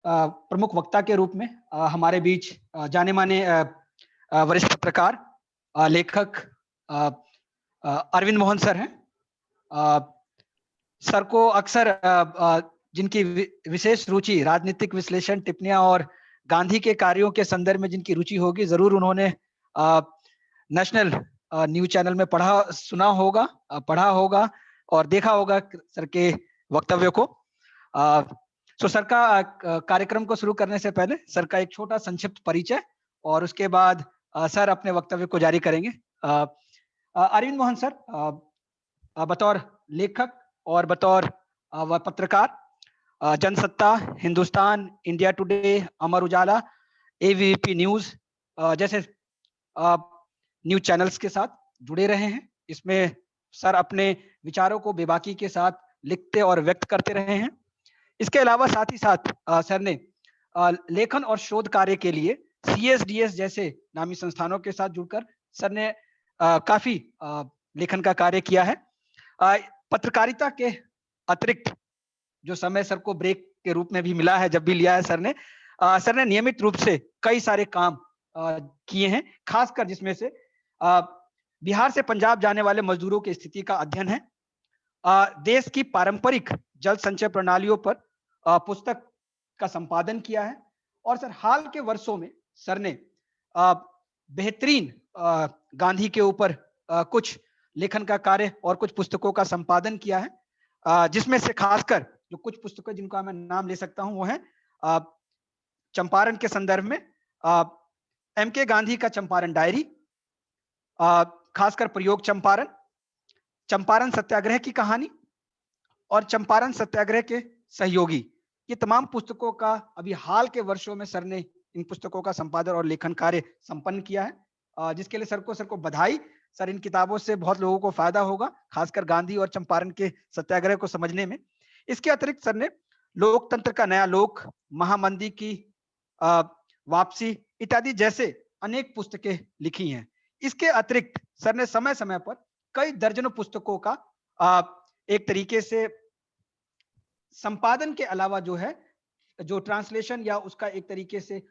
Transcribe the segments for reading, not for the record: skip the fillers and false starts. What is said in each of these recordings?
प्रमुख वक्ता के रूप में हमारे बीच जाने माने वरिष्ठ पत्रकार, लेखक अरविंद मोहन सर हैं। सर को अक्सर जिनकी विशेष रुचि राजनीतिक विश्लेषण, टिप्पणियां और गांधी के कार्यों के संदर्भ में जिनकी रुचि होगी, जरूर उन्होंने नेशनल न्यूज चैनल में पढ़ा होगा और देखा होगा सर के वक्तव्य को। सो सर का कार्यक्रम को शुरू करने से पहले सर का एक छोटा संक्षिप्त परिचय और उसके बाद सर अपने वक्तव्य को जारी करेंगे। अरविंद मोहन सर, बतौर लेखक और बतौर पत्रकार Jansatta, Hindustan, India today, Amar Ujala, ABP news जैसे न्यूज चैनल्स के साथ जुड़े रहे हैं। इसमें सर अपने विचारों को बेबाकी के साथ लिखते और व्यक्त करते रहे हैं। इसके अलावा साथ ही साथ सर ने लेखन और शोध कार्य के लिए CSDS जैसे नामी संस्थानों के साथ जुड़कर सर ने काफी लेखन का कार्य किया है। पत्रकारिता के अतिरिक्त जो समय सर को ब्रेक के रूप में भी मिला है, जब भी लिया है सर ने नियमित रूप से कई सारे काम किए हैं, खासकर जिसमें से बिहार से पंजाब जाने वाले मजदूरों की स्थिति का अध्ययन है, देश की पारंपरिक जल संचय प्रणालियों पर पुस्तक का संपादन किया है और सर हाल के वर्षों में सर ने बेहतरीन गांधी के ऊपर कुछ लेखन का कार्य और कुछ पुस्तकों का संपादन किया है, जिसमें से खासकर जो कुछ पुस्तकें जिनका मैं नाम ले सकता हूं वो है चंपारण के संदर्भ में MK गांधी का चंपारण डायरी, खासकर प्रयोग चंपारण, चंपारण सत्याग्रह की कहानी और चंपारण सत्याग्रह के सहयोगी। ये तमाम पुस्तकों का अभी हाल के वर्षों में सर ने इन पुस्तकों का संपादन और लेखन कार्य संपन्न किया है, जिसके लिए सर को बधाई। सर, इन किताबों से बहुत लोगों को फायदा होगा, खासकर गांधी और चंपारण के सत्याग्रह को समझने में। इसके अतिरिक्त सर ने लोकतंत्र का नया लोक, महामंदी की वापसी इत्यादि जैसे अनेक पुस्तकें लिखी हैं। इसके अतिरिक्त सर ने समय समय पर कई दर्जनों पुस्तकों का एक तरीके से संपादन के अलावा जो ट्रांसलेशन या उसका एक तरीके से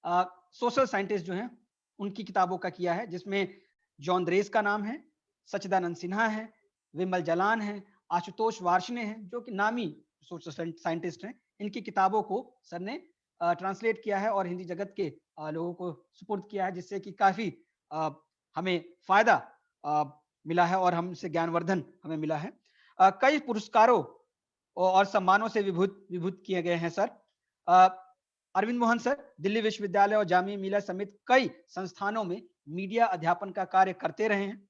सोशल साइंटिस्ट जो हैं उनकी किताबों का किया है, जिसमें जॉन द्रेस का नाम है, सच्चिदानंद सिन्हा है, विमल जलान है, आशुतोष वार्ष्णेय हैं, जो कि नामी सोशल साइंटिस्ट हैं। इनकी किताबों को सर ने ट्रांसलेट किया है और हिंदी जगत के लोगों को सुपुर्द किया है, जिससे कि काफी हमें फायदा मिला है और हमसे ज्ञानवर्धन हमें मिला है। कई पुरस्कारों और सम्मानों से विभूत किए गए हैं सर। अरविंद मोहन सर दिल्ली विश्वविद्यालय और जामिया मिलिया समेत कई संस्थानों में मीडिया अध्यापन का कार्य करते रहे हैं।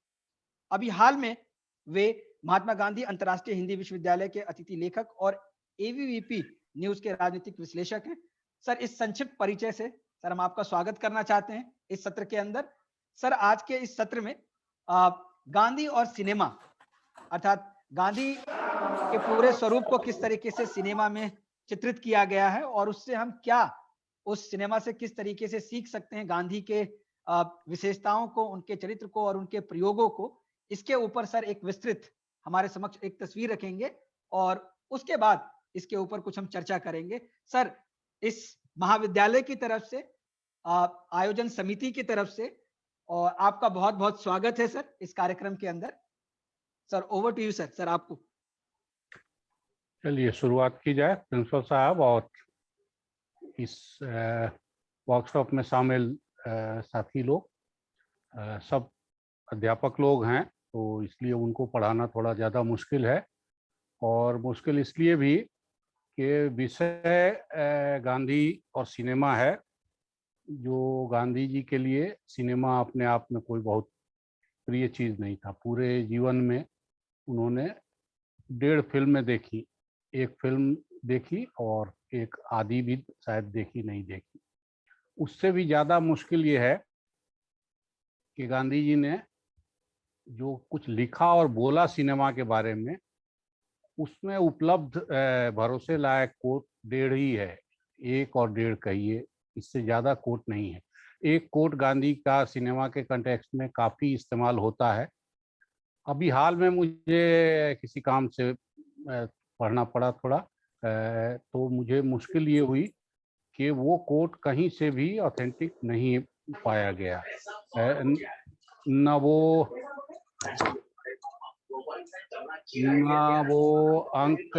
अभी हाल में वे महात्मा गांधी अंतर्राष्ट्रीय हिंदी विश्वविद्यालय के अतिथि लेखक और ABVP न्यूज के राजनीतिक विश्लेषक हैं। सर, इस संक्षिप्त परिचय से सर हम आपका स्वागत करना चाहते हैं इस सत्र के अंदर। सर, आज के इस सत्र में गांधी और सिनेमा, अर्थात गांधी के पूरे स्वरूप को किस तरीके से सिनेमा में चित्रित किया गया है और उससे हम क्या, उस सिनेमा से किस तरीके से सीख सकते हैं गांधी के विशेषताओं को, उनके चरित्र को और उनके प्रयोगों को, इसके ऊपर सर एक विस्तृत हमारे समक्ष एक तस्वीर रखेंगे और उसके बाद इसके ऊपर कुछ हम चर्चा करेंगे। सर, इस महाविद्यालय की तरफ से, आयोजन समिति की तरफ से और आपका बहुत बहुत स्वागत है सर इस कार्यक्रम के अंदर। Sir, over to you sir. Sir, आपको। चलिए शुरुआत की जाए प्रिंसिपल साहब और इस वर्कशॉप में शामिल साथी लोग सब अध्यापक लोग हैं, तो इसलिए उनको पढ़ाना थोड़ा ज़्यादा मुश्किल है और मुश्किल इसलिए भी कि विषय गांधी और सिनेमा है। जो गांधी जी के लिए सिनेमा अपने आप में कोई बहुत प्रिय चीज़ नहीं था। पूरे जीवन में उन्होंने 1.5 फिल्में देखी, एक फिल्म देखी और एक आधी भी शायद देखी नहीं देखी। उससे भी ज़्यादा मुश्किल ये है कि गांधी जी ने जो कुछ लिखा और बोला सिनेमा के बारे में, उसमें उपलब्ध भरोसे लायक कोट 1.5 ही है। 1 और 1.5 कहिए, इससे ज़्यादा कोट नहीं है। एक कोट गांधी का सिनेमा के कंटेक्स्ट में काफ़ी इस्तेमाल होता है। अभी हाल में मुझे किसी काम से पढ़ना पड़ा थोड़ा, तो मुझे मुश्किल ये हुई कि वो कोट कहीं से भी ऑथेंटिक नहीं पाया गया। न वो अंक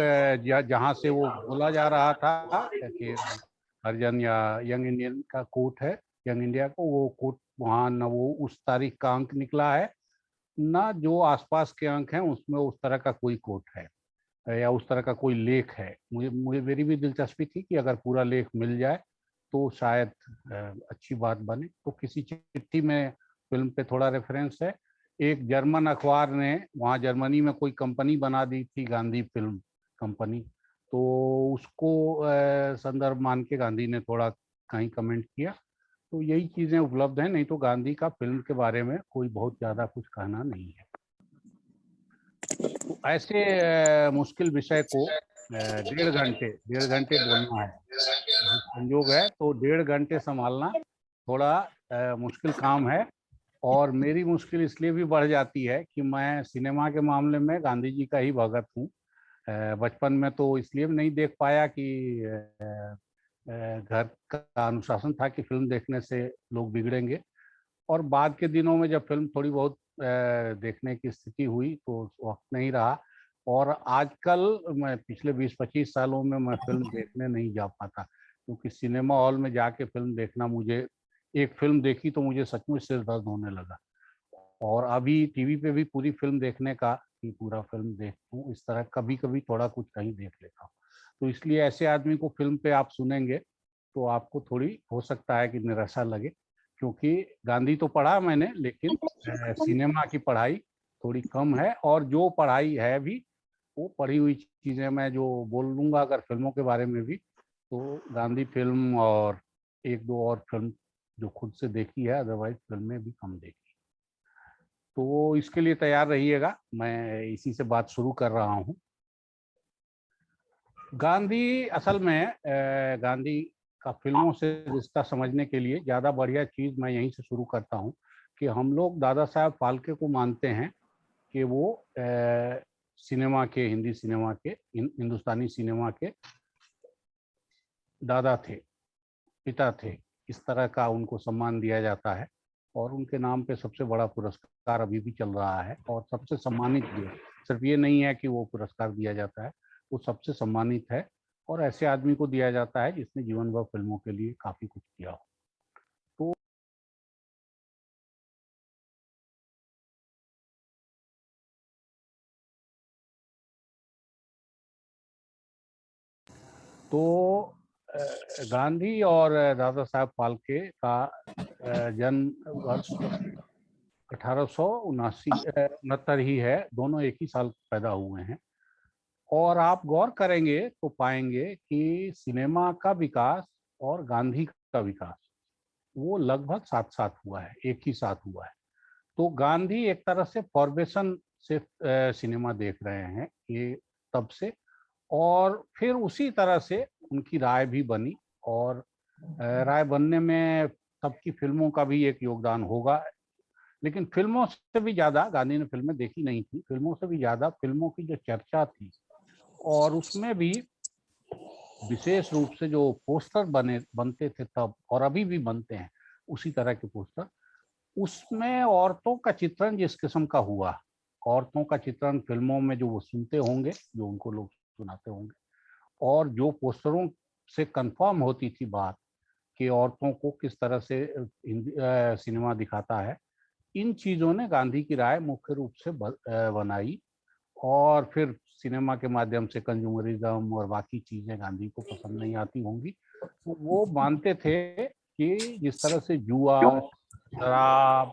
जहाँ से वो बोला जा रहा था कि हरिजन या यंग इंडियन का कोट है, यंग इंडिया को, वो कोट वहाँ न वो उस तारीख का अंक निकला है, ना जो आसपास के अंक हैं उसमें उस तरह का कोई कोट है या उस तरह का कोई लेख है। मुझे मुझे मेरी भी दिलचस्पी थी कि अगर पूरा लेख मिल जाए तो शायद अच्छी बात बने। तो किसी चिट्ठी में फिल्म पे थोड़ा रेफरेंस है। एक जर्मन अखबार ने वहाँ जर्मनी में कोई कंपनी बना दी थी, गांधी फिल्म कंपनी, तो उसको संदर्भ मान के गांधी ने थोड़ा कहीं कमेंट किया। तो यही चीजें उपलब्ध हैं, नहीं तो गांधी का फिल्म के बारे में कोई बहुत ज्यादा कुछ कहना नहीं है। तो ऐसे मुश्किल विषय को 1.5 घंटे बोलना है, संयोग है तो 1.5 घंटे संभालना थोड़ा मुश्किल काम है। और मेरी मुश्किल इसलिए भी बढ़ जाती है कि मैं सिनेमा के मामले में गांधी जी का ही भगत हूँ। बचपन में तो इसलिए भी नहीं देख पाया कि घर का अनुशासन था कि फिल्म देखने से लोग बिगड़ेंगे, और बाद के दिनों में जब फिल्म थोड़ी बहुत देखने की स्थिति हुई तो उस वक्त नहीं रहा। और आजकल मैं पिछले 20-25 सालों में मैं फिल्म देखने नहीं जा पाता, क्योंकि सिनेमा हॉल में जाके फिल्म देखना, मुझे एक फिल्म देखी तो मुझे सचमुच सिर दर्द होने लगा। और अभी टीवी पे भी पूरी फिल्म देखने का कि पूरा फिल्म देखूं, इस तरह कभी कभी थोड़ा कुछ कहीं देख लेता हूँ। तो इसलिए ऐसे आदमी को फिल्म पे आप सुनेंगे तो आपको थोड़ी हो सकता है कि निराशा लगे, क्योंकि गांधी तो पढ़ा मैंने, लेकिन सिनेमा की पढ़ाई थोड़ी कम है। और जो पढ़ाई है भी वो पढ़ी हुई चीजें मैं जो बोल लूंगा अगर फिल्मों के बारे में भी, तो गांधी फिल्म और एक दो और फिल्म जो खुद से देखी है, अदरवाइज फिल्में भी कम देखी। तो इसके लिए तैयार रहिएगा, मैं इसी से बात शुरू कर रहा हूँ। गांधी असल में गांधी का फिल्मों से रिश्ता समझने के लिए ज़्यादा बढ़िया चीज़ मैं यहीं से शुरू करता हूँ कि हम लोग दादा साहब फाल्के को मानते हैं कि वो सिनेमा के, हिंदी सिनेमा के, हिंदुस्तानी सिनेमा के दादा थे, पिता थे। इस तरह का उनको सम्मान दिया जाता है और उनके नाम पे सबसे बड़ा पुरस्कार अभी भी चल रहा है और सबसे सम्मानित भी है। सिर्फ ये नहीं है कि वो पुरस्कार दिया जाता है, वो सबसे सम्मानित है और ऐसे आदमी को दिया जाता है जिसने जीवन भर फिल्मों के लिए काफी कुछ किया हो। तो गांधी और दादा साहब फाल्के का जन्म वर्ष 1869 ही है, दोनों एक ही साल पैदा हुए हैं। और आप गौर करेंगे तो पाएंगे कि सिनेमा का विकास और गांधी का विकास वो लगभग साथ साथ हुआ है, एक ही साथ हुआ है। तो गांधी एक तरह से फॉर्मेशन से सिनेमा देख रहे हैं ये तब से, और फिर उसी तरह से उनकी राय भी बनी और राय बनने में तब की फिल्मों का भी एक योगदान होगा। लेकिन फिल्मों से भी ज्यादा, गांधी ने फिल्में देखी नहीं थी, फिल्मों से भी ज्यादा फिल्मों की जो चर्चा थी और उसमें भी विशेष रूप से जो पोस्टर बनते थे तब और अभी भी बनते हैं उसी तरह के पोस्टर, उसमें औरतों का चित्रण जिस किस्म का हुआ, औरतों का चित्रण फिल्मों में जो वो सुनते होंगे, जो उनको लोग सुनाते होंगे, और जो पोस्टरों से कंफर्म होती थी बात कि औरतों को किस तरह से सिनेमा दिखाता है, इन चीजों ने गांधी की राय मुख्य रूप से बनाई। और फिर सिनेमा के माध्यम से कंज्यूमरिज्म और बाकी चीजें गांधी को पसंद नहीं आती होंगी, तो वो मानते थे कि जिस तरह से जुआ, शराब,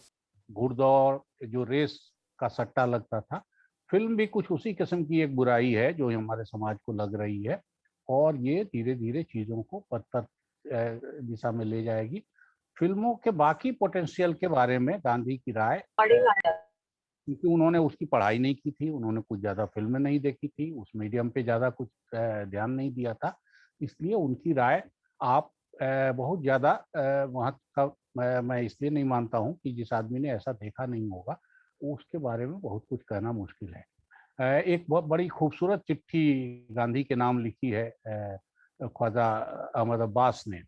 घुड़दौड़, जो रेस का सट्टा लगता था, फिल्म भी कुछ उसी किस्म की एक बुराई है जो हमारे समाज को लग रही है और ये धीरे धीरे चीजों को बदतर दिशा में ले जाएगी। फिल्मों के बाकी पोटेंशियल के बारे में गांधी की राय, क्योंकि उन्होंने उसकी पढ़ाई नहीं की थी, उन्होंने कुछ ज़्यादा फिल्में नहीं देखी थी, उस मीडियम पे ज़्यादा कुछ ध्यान नहीं दिया था, इसलिए उनकी राय आप बहुत ज़्यादा महत्व का मैं इसलिए नहीं मानता हूँ कि जिस आदमी ने ऐसा देखा नहीं होगा उसके बारे में बहुत कुछ कहना मुश्किल है। एक बहुत बड़ी खूबसूरत चिट्ठी गांधी के नाम लिखी है ख्वाजा अहमद अब्बास ने,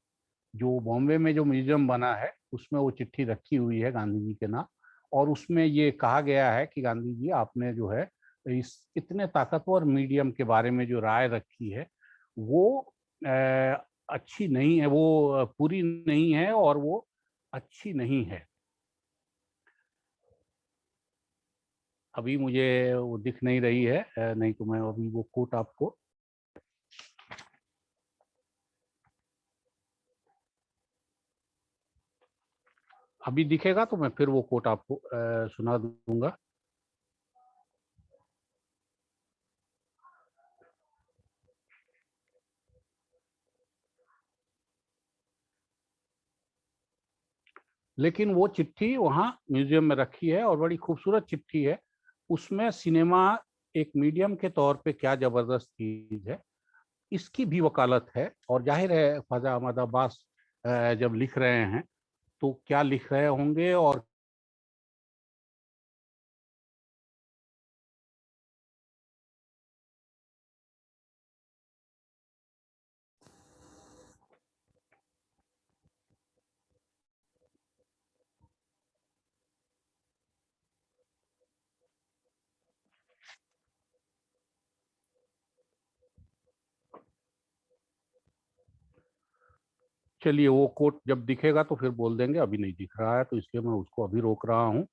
जो बॉम्बे में जो म्यूजियम बना है उसमें वो चिट्ठी रखी हुई है गांधी जी के नाम, और उसमें ये कहा गया है कि गांधी जी आपने जो है इस इतने ताकतवर मीडियम के बारे में जो राय रखी है वो अच्छी नहीं है, वो पूरी नहीं है और वो अच्छी नहीं है। अभी मुझे वो दिख नहीं रही है, नहीं तो मैं अभी वो कोट आपको अभी दिखेगा तो मैं फिर वो कोट आपको सुना दूंगा। लेकिन वो चिट्ठी वहाँ म्यूजियम में रखी है और बड़ी खूबसूरत चिट्ठी है। उसमें सिनेमा एक मीडियम के तौर पे क्या जबरदस्त चीज है इसकी भी वकालत है। और जाहिर है ख्वाजा अहमद अब्बास जब लिख रहे हैं तो क्या लिख रहे होंगे, और चलिए वो कोट जब दिखेगा तो फिर बोल देंगे, अभी नहीं दिख रहा है तो इसलिए मैं उसको अभी रोक रहा हूँ।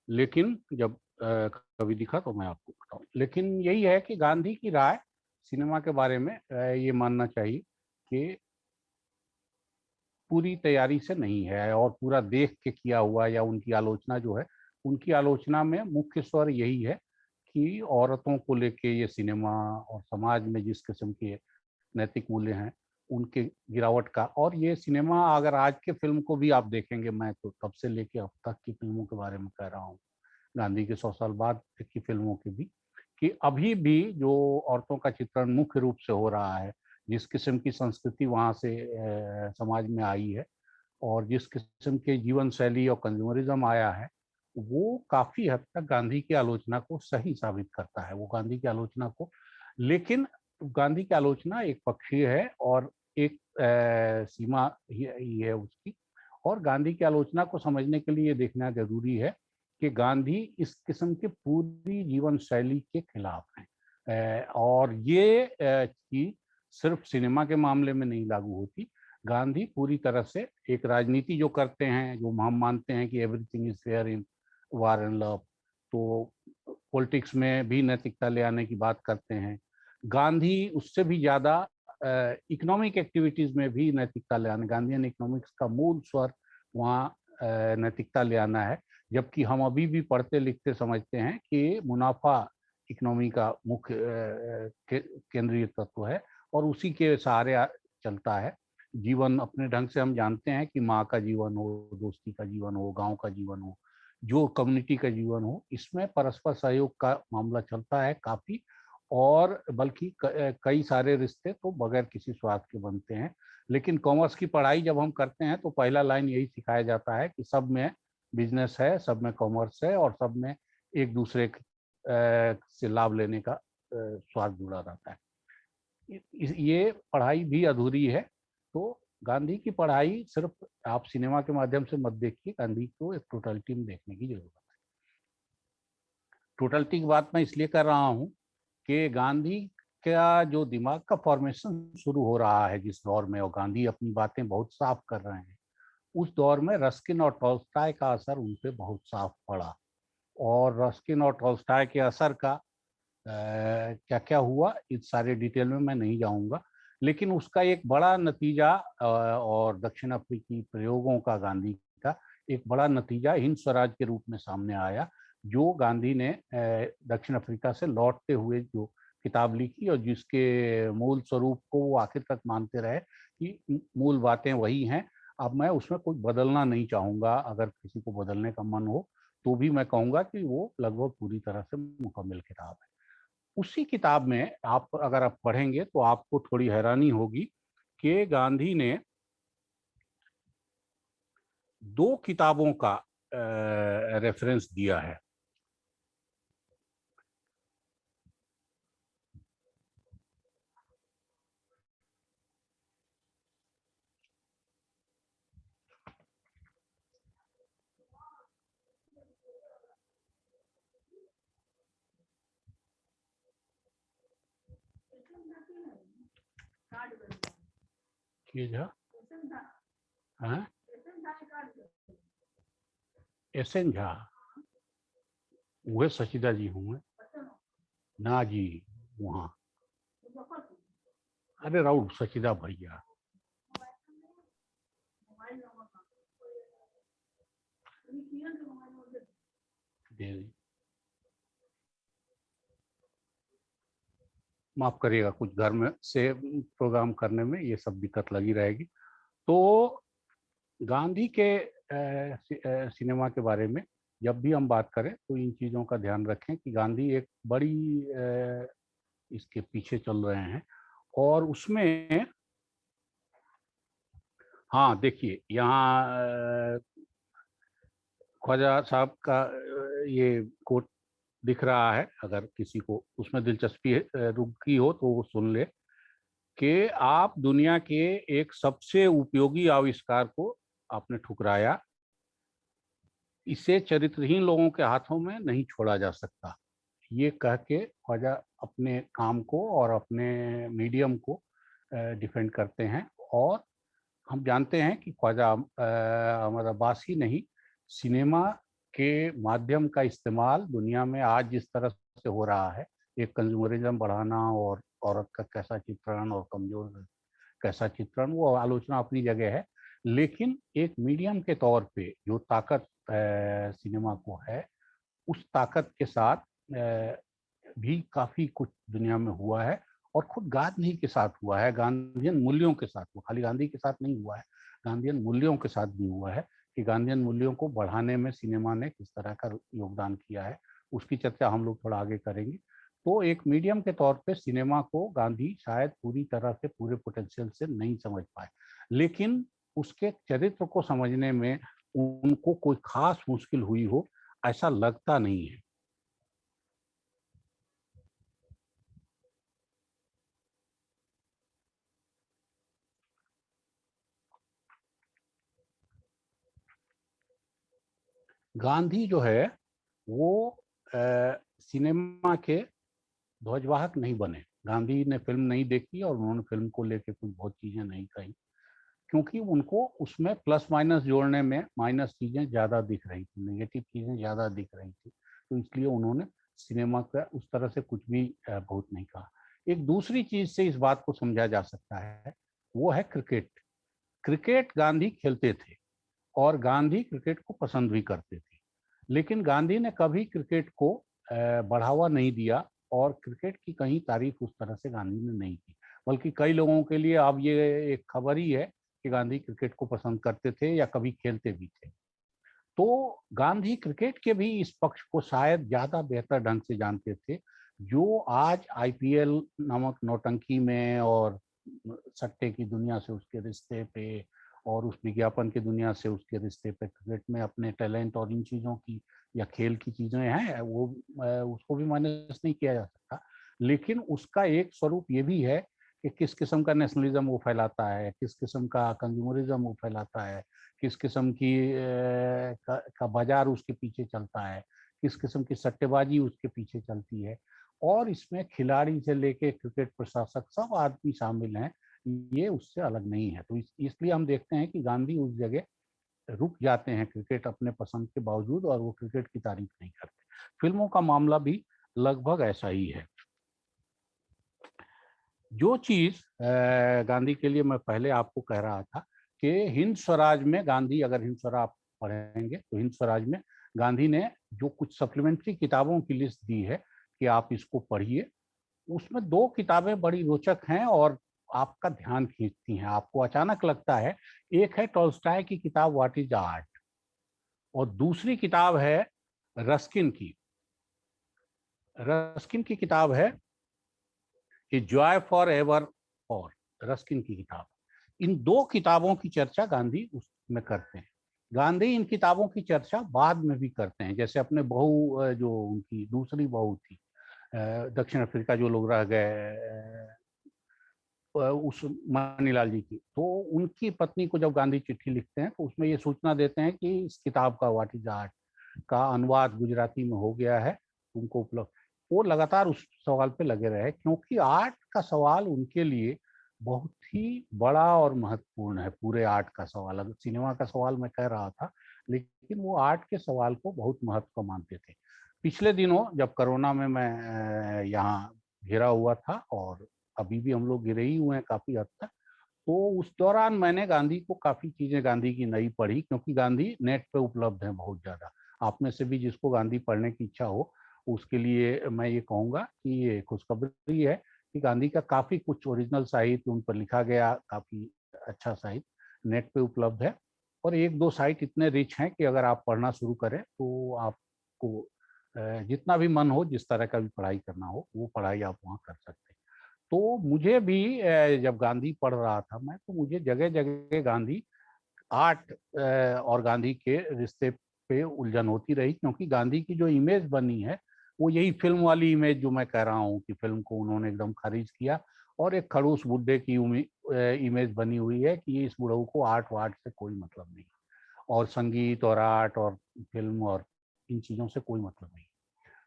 लेकिन जब कभी दिखा तो मैं आपको बताऊं। लेकिन यही है कि गांधी की राय सिनेमा के बारे में ये मानना चाहिए कि पूरी तैयारी से नहीं है और पूरा देख के किया हुआ, या उनकी आलोचना जो है, उनकी आलोचना में मुख्य स्वर यही है कि औरतों को लेके ये सिनेमा और समाज में जिस किस्म के नैतिक मूल्य हैं उनके गिरावट का। और ये सिनेमा अगर आज के फिल्म को भी आप देखेंगे, मैं तो तब से लेके अब तक की फिल्मों के बारे में कह रहा हूँ, गांधी के 100 साल बाद की फिल्मों की भी, कि अभी भी जो औरतों का चित्रण मुख्य रूप से हो रहा है, जिस किस्म की संस्कृति वहाँ से समाज में आई है और जिस किस्म के जीवन शैली और कंज्यूमरिज्म आया है, वो काफी हद तक गांधी की आलोचना को सही साबित करता है, वो गांधी की आलोचना को। लेकिन गांधी की आलोचना एक पक्षीय है और एक सीमा ही है उसकी। और गांधी की आलोचना को समझने के लिए ये देखना जरूरी है कि गांधी इस किस्म के पूरी जीवन शैली के खिलाफ हैं, और ये चीज सिर्फ सिनेमा के मामले में नहीं लागू होती। गांधी पूरी तरह से एक राजनीति जो करते हैं, जो हम मानते हैं कि everything is fair in war and love, तो पॉलिटिक्स में भी नैतिकता ले आने की बात करते हैं। गांधी उससे भी ज्यादा इकोनॉमिक एक्टिविटीज में भी नैतिकता ले आने, गांधीयन इकोनॉमिक्स का मूल स्वर वहाँ नैतिकता ले आना है। जबकि हम अभी भी पढ़ते लिखते समझते हैं कि मुनाफा इकोनॉमी का मुख्य केंद्रीय तत्व है और उसी के सहारे चलता है जीवन। अपने ढंग से हम जानते हैं कि माँ का जीवन हो, दोस्ती का जीवन हो, गांव का जीवन हो, जो कम्युनिटी का जीवन हो, इसमें परस्पर सहयोग का मामला चलता है काफी। और बल्कि कई सारे रिश्ते तो बगैर किसी स्वार्थ के बनते हैं। लेकिन कॉमर्स की पढ़ाई जब हम करते हैं तो पहला लाइन यही सिखाया जाता है कि सब में बिजनेस है, सब में कॉमर्स है और सब में एक दूसरे से लाभ लेने का स्वार्थ जुड़ा रहता है। ये पढ़ाई भी अधूरी है। तो गांधी की पढ़ाई सिर्फ आप सिनेमा के माध्यम से मत देखिए, गांधी को एक टोटलिटी में देखने की जरूरत है। टोटलिटी की बात मैं इसलिए कर रहा हूँ कि गांधी का जो दिमाग का फॉर्मेशन शुरू हो रहा है जिस दौर में, और गांधी अपनी बातें बहुत साफ कर रहे हैं, उस दौर में रस्किन और टॉल्स्टॉय का असर उन पे बहुत साफ पड़ा। और रस्किन और टॉल्स्टॉय के असर का क्या क्या हुआ इस सारे डिटेल में मैं नहीं जाऊंगा। लेकिन उसका एक बड़ा नतीजा और दक्षिण अफ्रीकी प्रयोगों का, गांधी का एक बड़ा नतीजा हिंद स्वराज के रूप में सामने आया, जो गांधी ने दक्षिण अफ्रीका से लौटते हुए जो किताब लिखी और जिसके मूल स्वरूप को वो आखिर तक मानते रहे कि मूल बातें वही हैं। अब मैं उसमें कुछ बदलना नहीं चाहूंगा, अगर किसी को बदलने का मन हो तो भी मैं कहूंगा कि वो लगभग पूरी तरह से मुकम्मल किताब है। उसी किताब में आप अगर आप पढ़ेंगे तो आपको थोड़ी हैरानी होगी कि गांधी ने दो किताबों का रेफरेंस दिया है। किए जा हाँ एसएन झा वह सचिदा जी होंगे ना जी वहाँ अरे राउत सचिदा भैया माफ करिएगा कुछ घर में से प्रोग्राम करने में ये सब दिक्कत लगी रहेगी। तो गांधी के सिनेमा के बारे में जब भी हम बात करें तो इन चीज़ों का ध्यान रखें कि गांधी एक बड़ी इसके पीछे चल रहे हैं और उसमें हाँ देखिए यहाँ ख्वाजा साहब का ये कोट दिख रहा है, अगर किसी को उसमें दिलचस्पी रुकी हो तो वो सुन ले कि आप दुनिया के एक सबसे उपयोगी आविष्कार को आपने ठुकराया, इसे चरित्रहीन लोगों के हाथों में नहीं छोड़ा जा सकता। ये कह के ख्वाजा अपने काम को और अपने मीडियम को डिफेंड करते हैं और हम जानते हैं कि ख्वाजा अहमद अब्बास ही नहीं, सिनेमा के माध्यम का इस्तेमाल दुनिया में आज जिस तरह से हो रहा है, एक कंज्यूमरिज्म बढ़ाना और औरत का कैसा चित्रण और कमजोर कैसा चित्रण, वो आलोचना अपनी जगह है, लेकिन एक मीडियम के तौर पे जो ताकत सिनेमा को है, उस ताकत के साथ भी काफी कुछ दुनिया में हुआ है और खुद गांधी के साथ हुआ है, गांधीयन मूल्यों के साथ हुआ, खाली गांधी के साथ नहीं हुआ है, गांधीयन मूल्यों के साथ भी हुआ है कि गांधीयन मूल्यों को बढ़ाने में सिनेमा ने किस तरह का योगदान किया है, उसकी चर्चा हम लोग थोड़ा आगे करेंगे। तो एक मीडियम के तौर पे सिनेमा को गांधी शायद पूरी तरह से पूरे पोटेंशियल से नहीं समझ पाए, लेकिन उसके चरित्र को समझने में उनको कोई खास मुश्किल हुई हो ऐसा लगता नहीं है। गांधी जो है वो सिनेमा के ध्वजवाहक नहीं बने। गांधी ने फिल्म नहीं देखी और उन्होंने फिल्म को लेके कुछ बहुत चीजें नहीं कही, क्योंकि उनको उसमें प्लस माइनस जोड़ने में माइनस चीजें ज्यादा दिख रही थी, नेगेटिव चीजें ज्यादा दिख रही थी, तो इसलिए उन्होंने सिनेमा का उस तरह से कुछ भी बहुत नहीं कहा। एक दूसरी चीज से इस बात को समझा जा सकता है, वो है क्रिकेट। क्रिकेट गांधी खेलते थे और गांधी क्रिकेट को पसंद भी करते थे, लेकिन गांधी ने कभी क्रिकेट को बढ़ावा नहीं दिया और क्रिकेट की कहीं तारीफ उस तरह से गांधी ने नहीं की, बल्कि कई लोगों के लिए अब ये एक खबर ही है कि गांधी क्रिकेट को पसंद करते थे या कभी खेलते भी थे। तो गांधी क्रिकेट के भी इस पक्ष को शायद ज्यादा बेहतर ढंग से जानते थे, जो आज आईपीएल नामक नौटंकी में और सट्टे की दुनिया से उसके रिश्ते पे और उस विज्ञापन की दुनिया से उसके रिश्ते पे क्रिकेट में अपने टैलेंट और इन चीज़ों की या खेल की चीज़ें हैं, वो उसको भी माइनस नहीं किया जा सकता, लेकिन उसका एक स्वरूप ये भी है कि किस किस्म का नेशनलिज्म वो फैलाता है, किस किस्म का कंज्यूमरिज्म वो फैलाता है, किस किस्म की का बाजार उसके पीछे चलता है, किस किस्म की सट्टेबाजी उसके पीछे चलती है, और इसमें खिलाड़ी से लेके क्रिकेट प्रशासक सब आदमी शामिल हैं, ये उससे अलग नहीं है। तो इसलिए हम देखते हैं कि गांधी उस जगह रुक जाते हैं क्रिकेट अपने पसंद के बावजूद, और वो क्रिकेट की तारीफ नहीं करते। फिल्मों का मामला भी लगभग ऐसा ही है। जो चीज गांधी के लिए मैं पहले आपको कह रहा था कि हिंद स्वराज में गांधी, अगर हिंद स्वराज आप पढ़ेंगे तो हिंद स्वराज में गांधी ने जो कुछ सप्लीमेंट्री किताबों की लिस्ट दी है कि आप इसको पढ़िए, उसमें दो किताबें बड़ी रोचक हैं और आपका ध्यान खींचती हैं, आपको अचानक लगता है। एक है टॉल्स्टॉय की किताब व्हाट इज आर्ट, और दूसरी किताब है रस्किन की। रस्किन की किताब है ए जॉय फॉर एवर और, रस्किन की किताब। इन दो किताबों की चर्चा गांधी उसमें करते हैं। गांधी इन किताबों की चर्चा बाद में भी करते हैं, जैसे अपने बहू, जो उनकी दूसरी बहू थी दक्षिण अफ्रीका, जो लोग रह गए उस मनीलाल जी की, तो उनकी पत्नी को जब गांधी चिट्ठी लिखते हैं तो उसमें ये सूचना देते हैं कि इस किताब का व्हाट इज आर्ट का अनुवाद गुजराती में हो गया है, उनको उपलब्ध। वो लगातार उस सवाल पे लगे रहे, क्योंकि आर्ट का सवाल उनके लिए बहुत ही बड़ा और महत्वपूर्ण है पूरे आर्ट का सवाल। अगर सिनेमा का सवाल मैं कह रहा था, लेकिन वो आर्ट के सवाल को बहुत महत्व का मानते थे। पिछले दिनों जब कोरोना में मैं यहाँ घिरा हुआ था, और अभी भी हम लोग घिरे ही हुए हैं काफी हद तक, तो उस दौरान मैंने गांधी को काफी चीजें गांधी की नई पढ़ी, क्योंकि गांधी नेट पे उपलब्ध है बहुत ज्यादा। आप में से भी जिसको गांधी पढ़ने की इच्छा हो, उसके लिए मैं ये कहूँगा कि ये खुशखबरी है कि गांधी का काफी कुछ ओरिजिनल साहित्य उन पर लिखा गया, काफी अच्छा साहित्य नेट पे उपलब्ध है। और एक दो साइट इतने रिच हैं कि अगर आप पढ़ना शुरू करें तो आपको जितना भी मन हो, जिस तरह का भी पढ़ाई करना हो, वो पढ़ाई आप वहाँ कर सकते हैं। तो मुझे भी जब गांधी पढ़ रहा था मैं, तो मुझे जगह जगह गांधी आर्ट और गांधी के रिश्ते पे उलझन होती रही, क्योंकि गांधी की जो इमेज बनी है वो यही फिल्म वाली इमेज जो मैं कह रहा हूँ कि फिल्म को उन्होंने एकदम खारिज किया, और एक खड़ूस बुड्ढे की इमेज बनी हुई है कि इस बुढ़ऊ को आर्ट वार्ट से कोई मतलब नहीं, और संगीत और आर्ट और फिल्म और इन चीजों से कोई मतलब नहीं।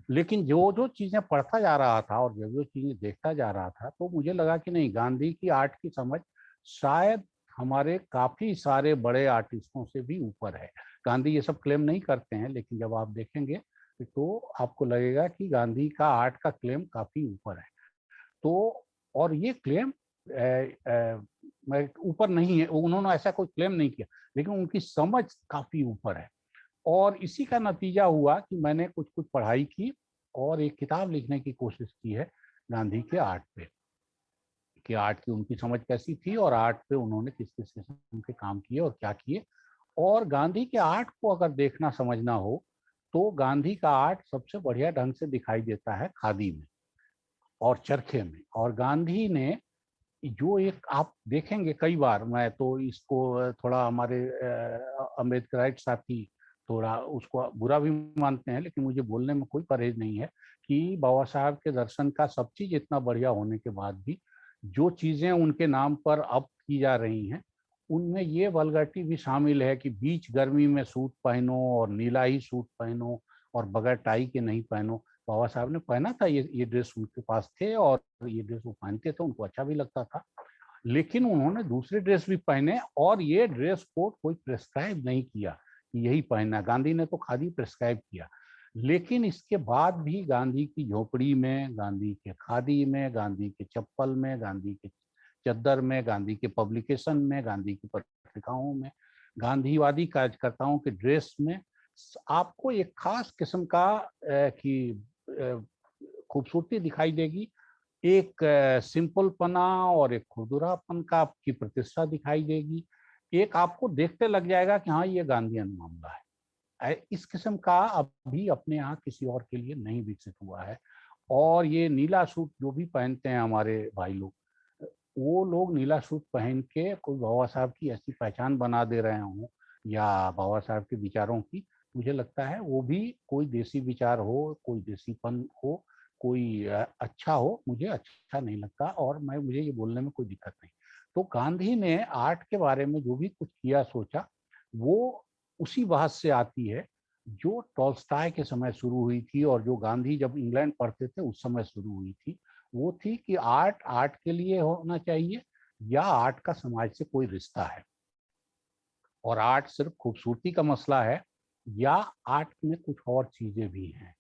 लेकिन जो जो चीजें पढ़ता जा रहा था और जो जो चीजें देखता जा रहा था, तो मुझे लगा कि नहीं, गांधी की आर्ट की समझ शायद हमारे काफी सारे बड़े आर्टिस्टों से भी ऊपर है। गांधी ये सब क्लेम नहीं करते हैं, लेकिन जब आप देखेंगे तो आपको लगेगा कि गांधी का आर्ट का क्लेम काफी ऊपर है। तो और ये क्लेम मैं ऊपर नहीं है, उन्होंने ऐसा कोई क्लेम नहीं किया, लेकिन उनकी समझ काफी ऊपर है। और इसी का नतीजा हुआ कि मैंने कुछ कुछ पढ़ाई की और एक किताब लिखने की कोशिश की है गांधी के आर्ट पे, कि आर्ट की उनकी समझ कैसी थी और आर्ट पे उन्होंने किस किस किस्म के काम किए और क्या किए। और गांधी के आर्ट को अगर देखना समझना हो, तो गांधी का आर्ट सबसे बढ़िया ढंग से दिखाई देता है खादी में और चरखे में। और गांधी ने जो एक, आप देखेंगे कई बार, मैं तो इसको थोड़ा हमारे अम्बेडकराइट साथी थोड़ा उसको बुरा भी मानते हैं, लेकिन मुझे बोलने में कोई परहेज नहीं है कि बाबा साहब के दर्शन का सब चीज इतना बढ़िया होने के बाद भी जो चीजें उनके नाम पर अब की जा रही हैं, उनमें ये वल्गैरिटी भी शामिल है कि बीच गर्मी में सूट पहनो और नीला ही सूट पहनो और बगैर टाई के नहीं पहनो। बाबा साहब ने पहना था, ये ड्रेस उनके पास थे और ये ड्रेस वो पहनते थे, उनको अच्छा भी लगता था। लेकिन उन्होंने दूसरे ड्रेस भी पहने, और ये ड्रेस कोड कोई प्रेस्क्राइब नहीं किया कि यही पहनना। गांधी ने तो खादी प्रेस्क्राइब किया, लेकिन इसके बाद भी गांधी की झोपड़ी में, गांधी के खादी में, गांधी के चप्पल में, गांधी के चद्दर में, गांधी के पब्लिकेशन में, गांधी की पत्रिकाओं में, गांधीवादी कार्यकर्ताओं के ड्रेस में आपको एक खास किस्म का की खूबसूरती दिखाई देगी। एक सिंपल पना और एक खुरदुरापन का आपकी प्रतिष्ठा दिखाई देगी। एक आपको देखते लग जाएगा कि हाँ, ये गांधीयन मामला है। इस किस्म का अभी अपने यहाँ किसी और के लिए नहीं विकसित हुआ है। और ये नीला सूट जो भी पहनते हैं हमारे भाई लोग, वो लोग नीला सूट पहन के कोई बाबा साहब की ऐसी पहचान बना दे रहे हों, या बाबा साहब के विचारों की, मुझे लगता है वो भी कोई देसी विचार हो, कोई देसीपन हो, कोई अच्छा हो, मुझे अच्छा नहीं लगता। और मुझे ये बोलने में कोई दिक्कत नहीं। तो गांधी ने आर्ट के बारे में जो भी कुछ किया सोचा, वो उसी बहस से आती है जो टॉल्स्टॉय के समय शुरू हुई थी, और जो गांधी जब इंग्लैंड पढ़ते थे उस समय शुरू हुई थी। वो थी कि आर्ट आर्ट के लिए होना चाहिए, या आर्ट का समाज से कोई रिश्ता है, और आर्ट सिर्फ खूबसूरती का मसला है, या आर्ट में कुछ और चीजें भी हैं।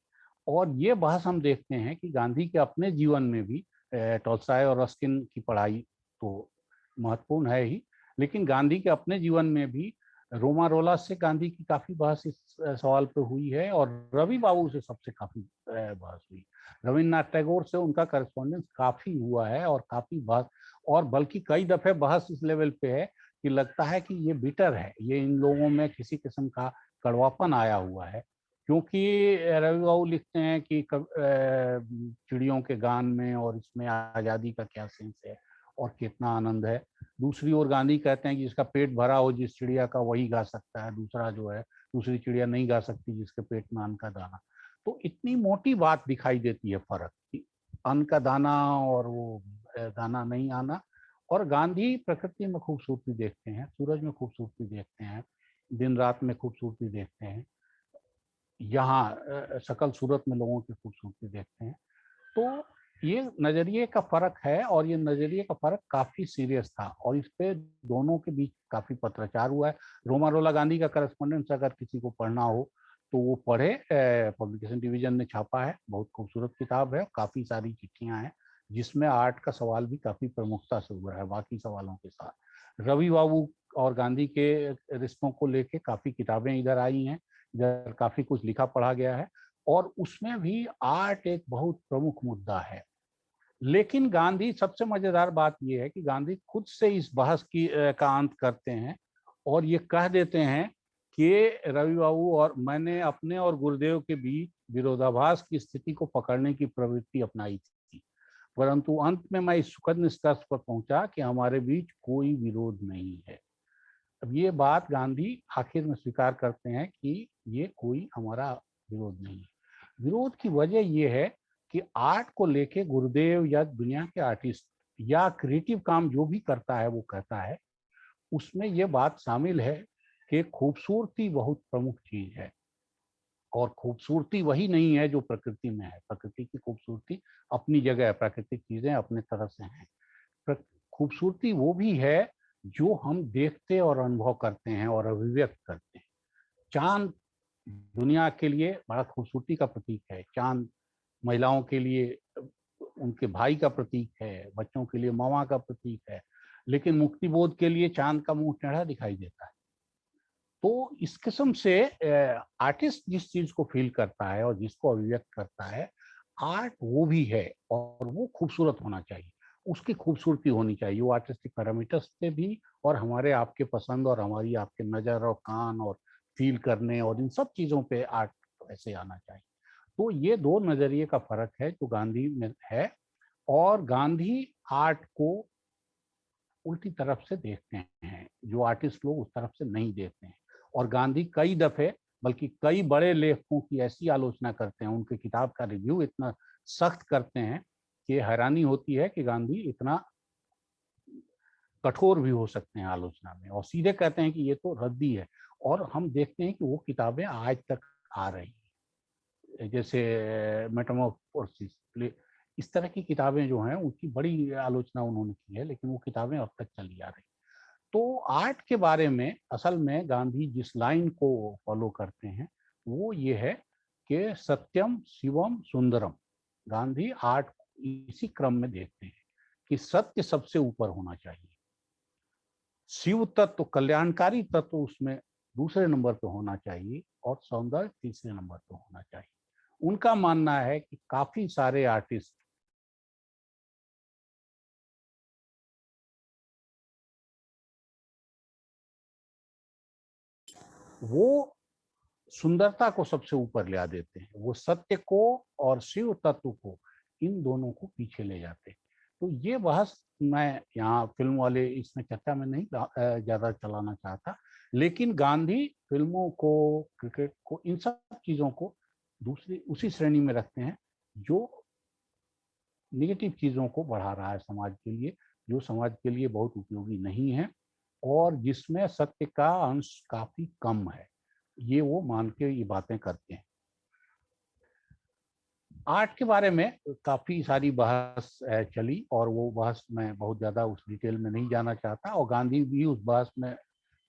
और ये बहस हम देखते हैं कि गांधी के अपने जीवन में भी, टॉल्स्टॉय और रस्किन की पढ़ाई तो महत्वपूर्ण है ही, लेकिन गांधी के अपने जीवन में भी रोमा रोला से गांधी की काफी बहस इस सवाल पे हुई है, और रवि बाबू से सबसे काफी बहस हुई। रविन्द्रनाथ टैगोर से उनका करस्पॉन्डेंस काफी हुआ है और काफी बहस, और बल्कि कई दफे बहस इस लेवल पे है कि लगता है कि ये बिटर है, ये इन लोगों में किसी किस्म का कड़वापन आया हुआ है। क्योंकि रवि बाबू लिखते हैं कि चिड़ियों के गान में और इसमें आज़ादी का क्या सेंस है और कितना आनंद है। दूसरी ओर गांधी कहते हैं कि जिसका पेट भरा हो जिस चिड़िया का, वही गा सकता है, दूसरा जो है दूसरी चिड़िया नहीं गा सकती जिसके पेट में अन्न का दाना। तो इतनी मोटी बात दिखाई देती है फर्क, कि अन्न का दाना और वो दाना नहीं आना। और गांधी प्रकृति में खूबसूरती देखते हैं, सूरज में खूबसूरती देखते हैं, दिन रात में खूबसूरती देखते हैं, यहाँ शकल सूरत में लोगों की खूबसूरती देखते हैं। तो ये नजरिए का फर्क है और ये नजरिए का फर्क काफी सीरियस था और इस पे दोनों के बीच काफी पत्राचार हुआ है। रोमारोला गांधी का करस्पॉन्डेंस अगर किसी को पढ़ना हो तो वो पढ़े, पब्लिकेशन डिवीजन ने छापा है, बहुत खूबसूरत किताब है, काफी सारी चिट्ठियां हैं जिसमें आर्ट का सवाल भी काफी प्रमुखता से हुआ है बाकी सवालों के साथ। रवि बाबू और गांधी के रिश्तों को लेके काफी किताबें इधर आई हैं, इधर काफी कुछ लिखा पढ़ा गया है और उसमें भी आर्ट एक बहुत प्रमुख मुद्दा है। लेकिन गांधी, सबसे मजेदार बात यह है कि गांधी खुद से इस बहस की का अंत करते हैं और ये कह देते हैं कि रवि बाबू और मैंने अपने और गुरुदेव के बीच विरोधाभास की स्थिति को पकड़ने की प्रवृत्ति अपनाई थी, परंतु अंत में मैं इस सुखद निष्कर्ष पर पहुंचा कि हमारे बीच कोई विरोध नहीं है। अब ये बात गांधी आखिर में स्वीकार करते हैं कि ये कोई हमारा विरोध नहीं है। विरोध की वजह ये है कि आर्ट को लेके गुरुदेव या दुनिया के आर्टिस्ट या क्रिएटिव काम जो भी करता है वो कहता है, उसमें ये बात शामिल है कि खूबसूरती बहुत प्रमुख चीज है और खूबसूरती वही नहीं है जो प्रकृति में है। प्रकृति की खूबसूरती अपनी जगह है, प्राकृतिक चीजें अपने तरह से हैं। खूबसूरती वो भी है जो हम देखते और अनुभव करते हैं और अभिव्यक्त करते हैं। चांद दुनिया के लिए बड़ा खूबसूरती का प्रतीक है। चांद महिलाओं के लिए उनके भाई का प्रतीक है, बच्चों के लिए मामा का प्रतीक है, लेकिन मुक्ति बोध के लिए चांद का मुंह टेढ़ा दिखाई देता है। तो इस किस्म से आर्टिस्ट जिस चीज को फील करता है और जिसको अभिव्यक्त करता है, आर्ट वो भी है और वो खूबसूरत होना चाहिए, उसकी खूबसूरती होनी चाहिए। वो आर्टिस्टिक पैरामीटर्स पे भी और हमारे आपके पसंद और हमारी आपके नजर और कान और फील करने और इन सब चीजों पे आर्ट ऐसे आना चाहिए। तो ये दो नजरिए का फर्क है जो गांधी में है और गांधी आर्ट को उल्टी तरफ से देखते हैं, जो आर्टिस्ट लोग उस तरफ से नहीं देखते हैं। और गांधी कई दफे, बल्कि कई बड़े लेखकों की ऐसी आलोचना करते हैं, उनके किताब का रिव्यू इतना सख्त करते हैं कि हैरानी होती है कि गांधी इतना कठोर भी हो सकते हैं आलोचना में और सीधे कहते हैं कि ये तो रद्दी है। और हम देखते हैं कि वो किताबें आज तक आ रही हैं, जैसे मेटामॉर्फोसिस, इस तरह की किताबें जो हैं उनकी बड़ी आलोचना उन्होंने की है, लेकिन वो किताबें अब तक चली आ रही। तो आर्ट के बारे में असल में गांधी जिस लाइन को फॉलो करते हैं वो ये है कि सत्यम शिवम सुंदरम। गांधी आर्ट इसी क्रम में देखते हैं कि सत्य सबसे ऊपर होना चाहिए, शिव तत्व कल्याणकारी तत्व उसमें दूसरे नंबर पे होना चाहिए और सौंदर्य तीसरे नंबर पे होना चाहिए। उनका मानना है कि काफी सारे आर्टिस्ट वो सुंदरता को सबसे ऊपर ले आ देते हैं, वो सत्य को और शिव तत्व को, इन दोनों को पीछे ले जाते हैं। तो ये बहस मैं यहाँ फिल्म वाले इसमें चर्चा में नहीं ज्यादा चलाना चाहता, लेकिन गांधी फिल्मों को, क्रिकेट को, इन सब चीजों को दूसरी उसी श्रेणी में रखते हैं जो निगेटिव चीजों को बढ़ा रहा है समाज के लिए, जो समाज के लिए बहुत उपयोगी नहीं है और जिसमें सत्य का अंश काफी कम है। ये वो मान के ये बातें करते हैं। आर्ट के बारे में काफी सारी बहस चली और वो बहस में बहुत ज्यादा उस डिटेल में नहीं जाना चाहता और गांधी भी उस बहस में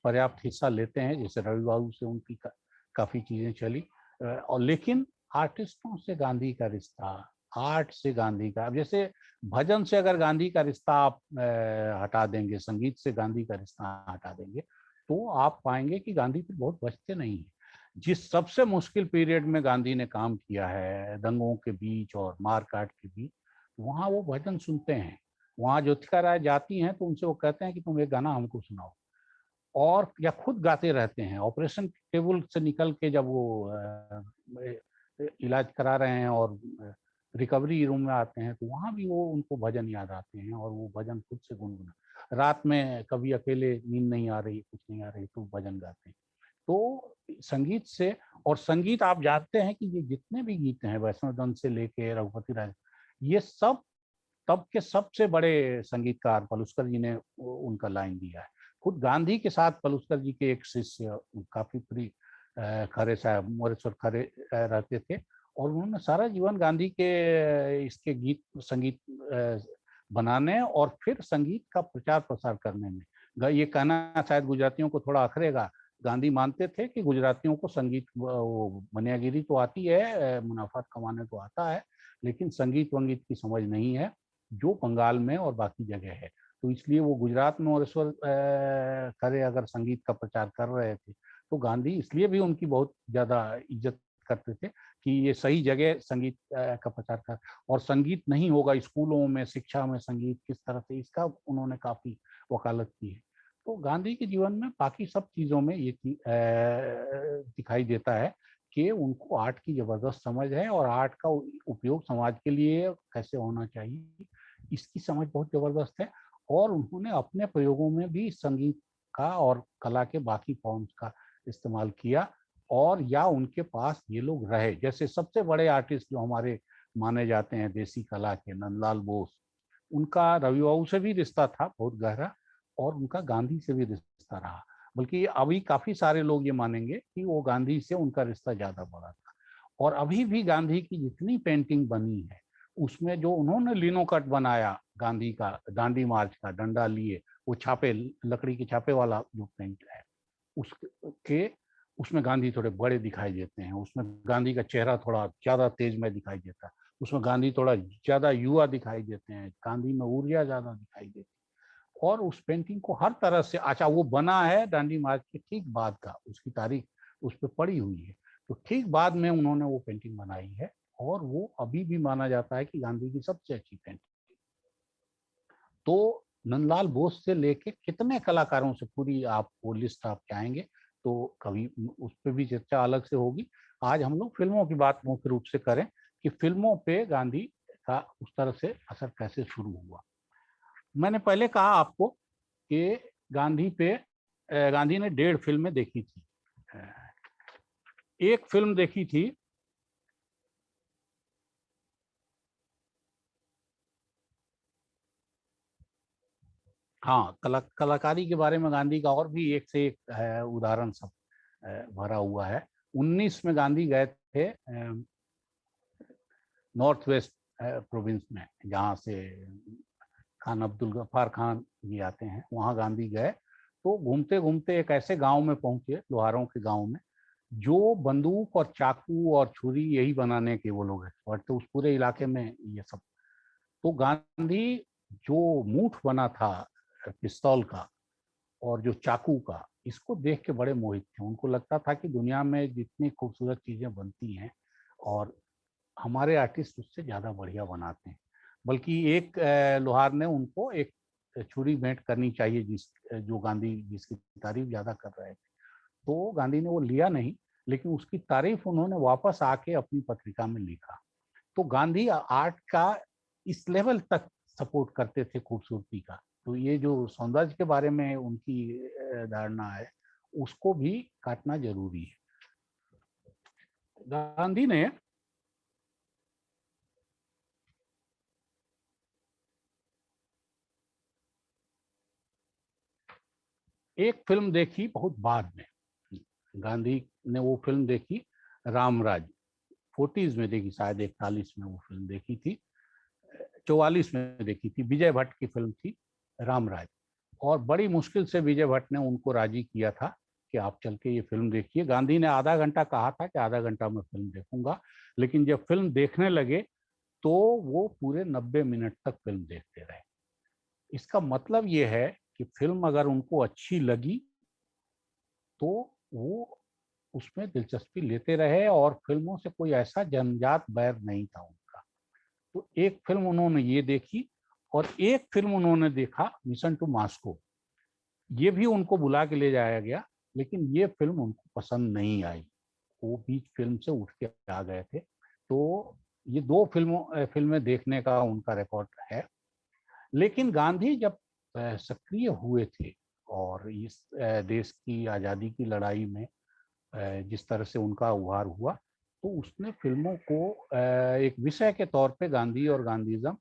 पर्याप्त हिस्सा लेते हैं, जैसे रवि बाबू से उनकी काफी चीजें चली। और लेकिन आर्टिस्टों से गांधी का रिश्ता, आर्ट से गांधी का, अब जैसे भजन से अगर गांधी का रिश्ता आप हटा देंगे, संगीत से गांधी का रिश्ता हटा देंगे, तो आप पाएंगे कि गांधी फिर बहुत बचते नहीं है। जिस सबसे मुश्किल पीरियड में गांधी ने काम किया है, दंगों के बीच और मारकाट के बीच, वहां वो भजन सुनते हैं। वहां ज्योतिका राय जाती हैं तो उनसे वो कहते हैं कि तुम एक गाना हमको सुनाओ, और या खुद गाते रहते हैं। ऑपरेशन टेबल से निकल के जब वो इलाज करा रहे हैं और रिकवरी रूम में आते हैं तो वहां भी वो उनको भजन याद आते हैं और वो भजन खुद से गुनगुना, रात में कभी अकेले नींद नहीं आ रही, कुछ नहीं आ रही तो भजन गाते हैं। तो संगीत से, और संगीत आप जानते हैं कि ये जितने भी गीत हैं वैष्णव दंत से लेके रघुपति राय, ये सब तब के सबसे बड़े संगीतकार पलुस्कर जी ने उनका लाइन दिया है। खुद गांधी के साथ पलुस्कर जी के एक शिष्य काफी प्रिय खरे साहब, मोरेश्वर खरे रहते थे और उन्होंने सारा जीवन गांधी के इसके गीत संगीत बनाने और फिर संगीत का प्रचार प्रसार करने में, ये कहना शायद गुजरातियों को थोड़ा अखरेगा, गांधी मानते थे कि गुजरातियों को संगीत वो बनियागिरी तो आती है, मुनाफा कमाने तो आता है, लेकिन संगीत वंगीत की समझ नहीं है जो बंगाल में और बाकी जगह है। तो इसलिए वो गुजरात में और ईश्वर खरे अगर संगीत का प्रचार कर रहे थे तो गांधी इसलिए भी उनकी बहुत ज्यादा इज्जत करते थे कि ये सही जगह संगीत का प्रचार कर, और संगीत नहीं होगा स्कूलों में, शिक्षा में संगीत किस तरह से, इसका उन्होंने काफी वकालत की है। तो गांधी के जीवन में बाकी सब चीजों में ये दिखाई देता है कि उनको आर्ट की जबरदस्त समझ है और आर्ट का उपयोग समाज के लिए कैसे होना चाहिए इसकी समझ बहुत जबरदस्त है। और उन्होंने अपने प्रयोगों में भी संगीत का और कला के बाकी फॉर्म्स का इस्तेमाल किया, और या उनके पास ये लोग रहे। जैसे सबसे बड़े आर्टिस्ट जो हमारे माने जाते हैं देसी कला के, नंदलाल बोस, उनका रवि बाबू से भी रिश्ता था बहुत गहरा, और उनका गांधी से भी रिश्ता रहा। बल्कि अभी काफी सारे लोग ये मानेंगे कि वो गांधी से उनका रिश्ता ज्यादा बड़ा था। और अभी भी गांधी की जितनी पेंटिंग बनी है उसमें जो उन्होंने लिनो कट बनाया गांधी का, दांडी मार्च का, डंडा लिए, वो छापे, लकड़ी के छापे वाला जो पेंट है उसके, उसमें गांधी थोड़े बड़े दिखाई देते हैं, उसमें गांधी का चेहरा थोड़ा ज्यादा तेज में दिखाई देता है, उसमें गांधी थोड़ा ज्यादा युवा दिखाई देते हैं, गांधी में ऊर्जा ज्यादा दिखाई देती है। और उस पेंटिंग को हर तरह से, अच्छा वो बना है दांडी मार्च के ठीक बाद का, उसकी तारीख उस पर पड़ी हुई है, तो ठीक बाद में उन्होंने वो पेंटिंग बनाई है, और वो अभी भी माना जाता है कि गांधी की सबसे अच्छी पेंटिंग। तो नंदलाल बोस से लेके कितने कलाकारों से पूरी आप वो लिस्ट आप चाहेंगे तो कभी उस पर भी चर्चा अलग से होगी। आज हम लोग फिल्मों की बात मुख्य रूप से करें कि फिल्मों पे गांधी का उस तरह से असर कैसे शुरू हुआ। मैंने पहले कहा आपको कि गांधी ने 1.5 फिल्में देखी थी। एक फिल्म देखी थी हाँ, कलाकारी के बारे में गांधी का और भी एक से एक उदाहरण सब भरा हुआ है। 19 में गांधी गए थे नॉर्थ वेस्ट प्रोविंस में, जहाँ से खान अब्दुल गफ्फार खान भी आते हैं, वहाँ गांधी गए। तो घूमते घूमते एक ऐसे गांव में पहुंचे, लोहारों के गांव में, जो बंदूक और चाकू और छुरी यही बनाने के वो लोग एक्सपर्ट थे उस पूरे इलाके में ये सब। तो गांधी जो मूठ बना था पिस्तौल का और जो चाकू का, इसको देख के बड़े मोहित थे। उनको लगता था कि दुनिया में जितनी खूबसूरत चीजें बनती हैं और हमारे आर्टिस्ट उससे ज्यादा बढ़िया बनाते हैं। बल्कि एक लोहार ने उनको एक छुरी भेंट करनी चाहिए जो गांधी जिसकी तारीफ ज्यादा कर रहे थे। तो गांधी ने वो लिया नहीं, लेकिन उसकी तारीफ उन्होंने वापस आके अपनी पत्रिका में लिखा। तो गांधी आर्ट का इस लेवल तक सपोर्ट करते थे, खूबसूरती का। तो ये जो सौंदर्य के बारे में उनकी धारणा है उसको भी काटना जरूरी है। गांधी ने एक फिल्म देखी बहुत बाद में, गांधी ने वो फिल्म देखी रामराज, 40s में देखी, शायद 41 में वो फिल्म देखी थी, 44 में देखी थी। विजय भट्ट की फिल्म थी रामराज, और बड़ी मुश्किल से विजय भट्ट ने उनको राजी किया था कि आप चल के ये फिल्म देखिए। गांधी ने आधा घंटा कहा था कि आधा घंटा मैं फिल्म देखूंगा, लेकिन जब फिल्म देखने लगे तो वो पूरे 90 मिनट तक फिल्म देखते रहे। इसका मतलब ये है कि फिल्म अगर उनको अच्छी लगी तो वो उसमें दिलचस्पी लेते रहे, और फिल्मों से कोई ऐसा जन्मजात बैर नहीं था उनका। तो एक फिल्म उन्होंने ये देखी, और एक फिल्म उन्होंने देखा मिशन टू मॉस्को। ये भी उनको बुला के ले जाया गया, लेकिन ये फिल्म उनको पसंद नहीं आई, वो बीच फिल्म से उठ के आ गए थे। तो ये 2 फिल्में देखने का उनका रिकॉर्ड है। लेकिन गांधी जब सक्रिय हुए थे और इस देश की आज़ादी की लड़ाई में जिस तरह से उनका उभार हुआ, तो उसने फिल्मों को एक विषय के तौर पे गांधी और गांधीज्म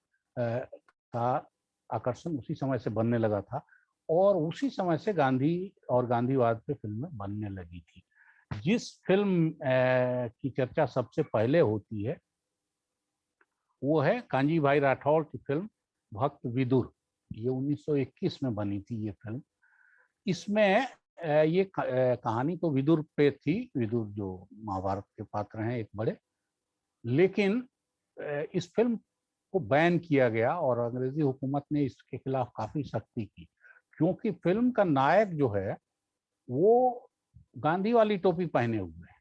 का आकर्षण उसी समय से बनने लगा था, और उसी समय से गांधी और गांधीवाद पे फिल्में बनने लगी थी। जिस फिल्म की चर्चा सबसे पहले होती है वो है कांजी भाई राठौर की फिल्म भक्त विदुर। ये 1921 में बनी थी ये फिल्म। इसमें ये कहानी तो विदुर पे थी, विदुर जो महाभारत के पात्र हैं एक बड़े, लेकिन इस फिल्म को बैन किया गया और अंग्रेजी हुकूमत ने इसके खिलाफ काफी सख्ती की, क्योंकि फिल्म का नायक जो है वो गांधी वाली टोपी पहने हुए है।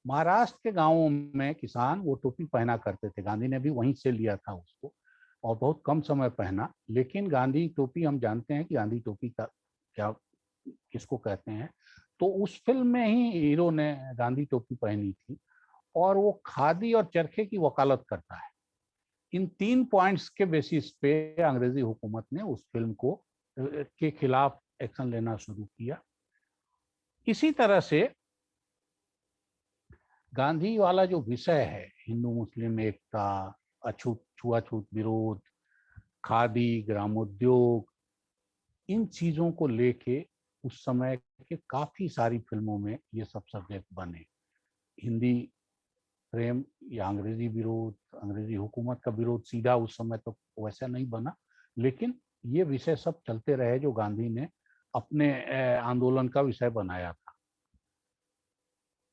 महाराष्ट्र के गांवों में किसान वो टोपी पहना करते थे, गांधी ने भी वहीं से लिया था उसको और बहुत कम समय पहना। लेकिन गांधी टोपी हम जानते हैं कि गांधी टोपी का क्या किसको कहते हैं। तो उस फिल्म में ही हीरो ने गांधी टोपी पहनी थी और वो खादी और चरखे की वकालत करता है। इन 3 पॉइंट्स के बेसिस पे अंग्रेजी हुकूमत ने उस फिल्म को के खिलाफ एक्शन लेना शुरू किया। इसी तरह से गांधी वाला जो विषय है, हिंदू मुस्लिम एकता, अछूत छुआछूत विरोध, खादी, ग्रामोद्योग, इन चीजों को लेके उस समय के काफी सारी फिल्मों में ये सब सब्जेक्ट बने। हिंदी प्रेम या अंग्रेजी विरोध, अंग्रेजी हुकूमत का विरोध सीधा उस समय तो वैसा नहीं बना, लेकिन ये विषय सब चलते रहे जो गांधी ने अपने आंदोलन का विषय बनाया था।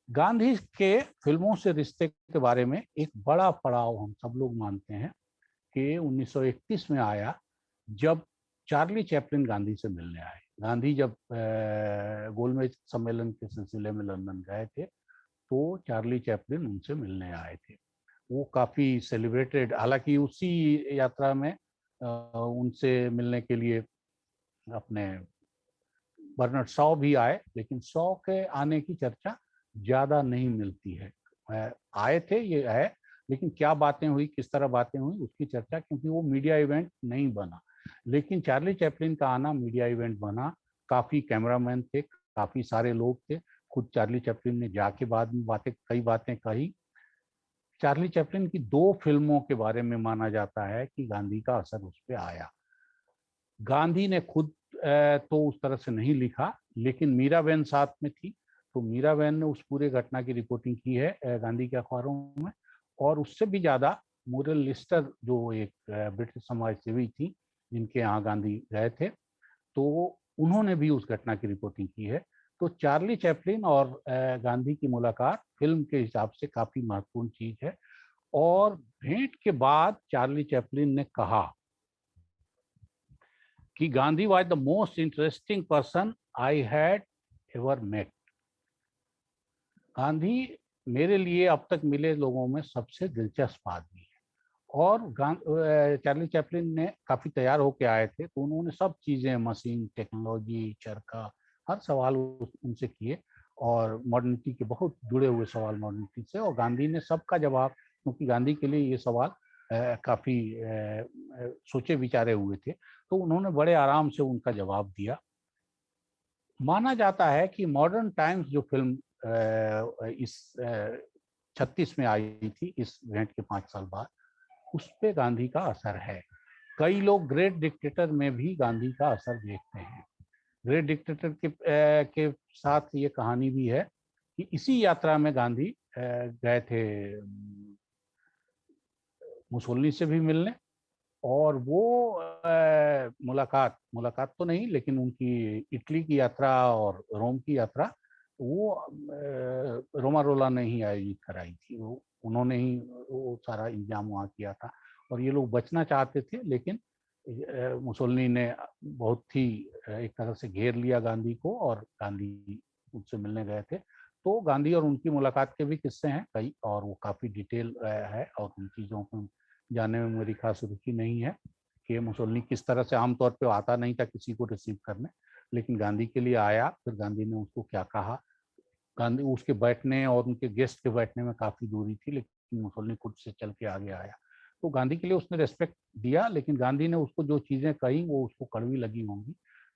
गांधी के फिल्मों से रिश्ते के बारे में एक बड़ा पड़ाव हम सब लोग मानते हैं कि 1931 में आया, जब चार्ली चैपलिन गांधी से मिलने आए। गांधी जब गोलमेज सम्मेलन के सिलसिले में लंदन गए थे तो चार्ली चैपलिन उनसे मिलने आए थे। वो काफ़ी सेलिब्रेटेड, हालांकि उसी यात्रा में उनसे मिलने के लिए अपने बर्नार्ड शॉ भी आए, लेकिन शॉ के आने की चर्चा ज़्यादा नहीं मिलती है। आए थे, ये है, लेकिन क्या बातें हुई, किस तरह बातें हुई उसकी चर्चा, क्योंकि वो मीडिया इवेंट नहीं बना। लेकिन चार्ली चैपलिन का आना मीडिया इवेंट बना। काफ़ी कैमरामैन थे, काफ़ी सारे लोग थे। खुद चार्ली चैपलिन ने जाके बाद में कई बातें कही। चार्ली चैपलिन की 2 फिल्मों के बारे में माना जाता है कि गांधी का असर उस पर आया। गांधी ने खुद तो उस तरह से नहीं लिखा, लेकिन मीराबेन साथ में थी, तो मीराबेन ने उस पूरे घटना की रिपोर्टिंग की है गांधी के अखबारों में। और उससे भी ज़्यादा मुरल लिस्टर जो एक ब्रिटिश समाज सेवी थी जिनके यहाँ गांधी गए थे, तो उन्होंने भी उस घटना की रिपोर्टिंग की है। तो चार्ली चैपलिन और गांधी की मुलाकात फिल्म के हिसाब से काफ़ी महत्वपूर्ण चीज़ है। और भेंट के बाद चार्ली चैपलिन ने कहा कि Gandhi was the most interesting person I had ever met. Gandhi मेरे लिए अब तक मिले लोगों में सबसे दिलचस्प आदमी है। और चार्ली चैपलिन ने काफ़ी तैयार होके आए थे, तो उन्होंने सब चीज़ें, मशीन, टेक्नोलॉजी, चरखा, हर सवाल उनसे किए और मॉडर्निटी के बहुत जुड़े हुए सवाल मॉडर्निटी से, और गांधी ने सबका जवाब, क्योंकि गांधी के लिए ये सवाल काफ़ी सोचे विचारे हुए थे, तो उन्होंने बड़े आराम से उनका जवाब दिया। माना जाता है कि मॉडर्न टाइम्स जो फिल्म इस 36 में आई थी, इस भेंट के 5 साल बाद, उस पे गांधी का असर है। कई लोग ग्रेट डिक्टेटर में भी गांधी का असर देखते हैं। ग्रेट डिक्टेटर के साथ ये कहानी भी है कि इसी यात्रा में गांधी गए थे मुसोलिनी से भी मिलने, और वो मुलाकात तो नहीं, लेकिन उनकी इटली की यात्रा और रोम की यात्रा वो रोमारोला ने ही आयोजित कराई थी। वो उन्होंने ही वो सारा इंतजाम वहाँ किया था, और ये लोग बचना चाहते थे, लेकिन मुसोलिनी ने बहुत ही एक तरह से घेर लिया गांधी को, और गांधी उनसे मिलने गए थे। तो गांधी और उनकी मुलाकात के भी किस्से हैं कई, और वो काफ़ी डिटेल है, और उन चीज़ों को जानने में मेरी खास रुचि नहीं है कि मुसोलिनी किस तरह से, आमतौर पे आता नहीं था किसी को रिसीव करने, लेकिन गांधी के लिए आया। फिर गांधी ने उसको क्या कहा, गांधी उसके बैठने और उनके गेस्ट के बैठने में काफ़ी दूरी थी, लेकिन मुसोलिनी खुद से चल के आगे आया। तो गांधी के लिए उसने रेस्पेक्ट दिया, लेकिन गांधी ने उसको जो चीज़ें कही वो उसको कड़वी लगी होंगी।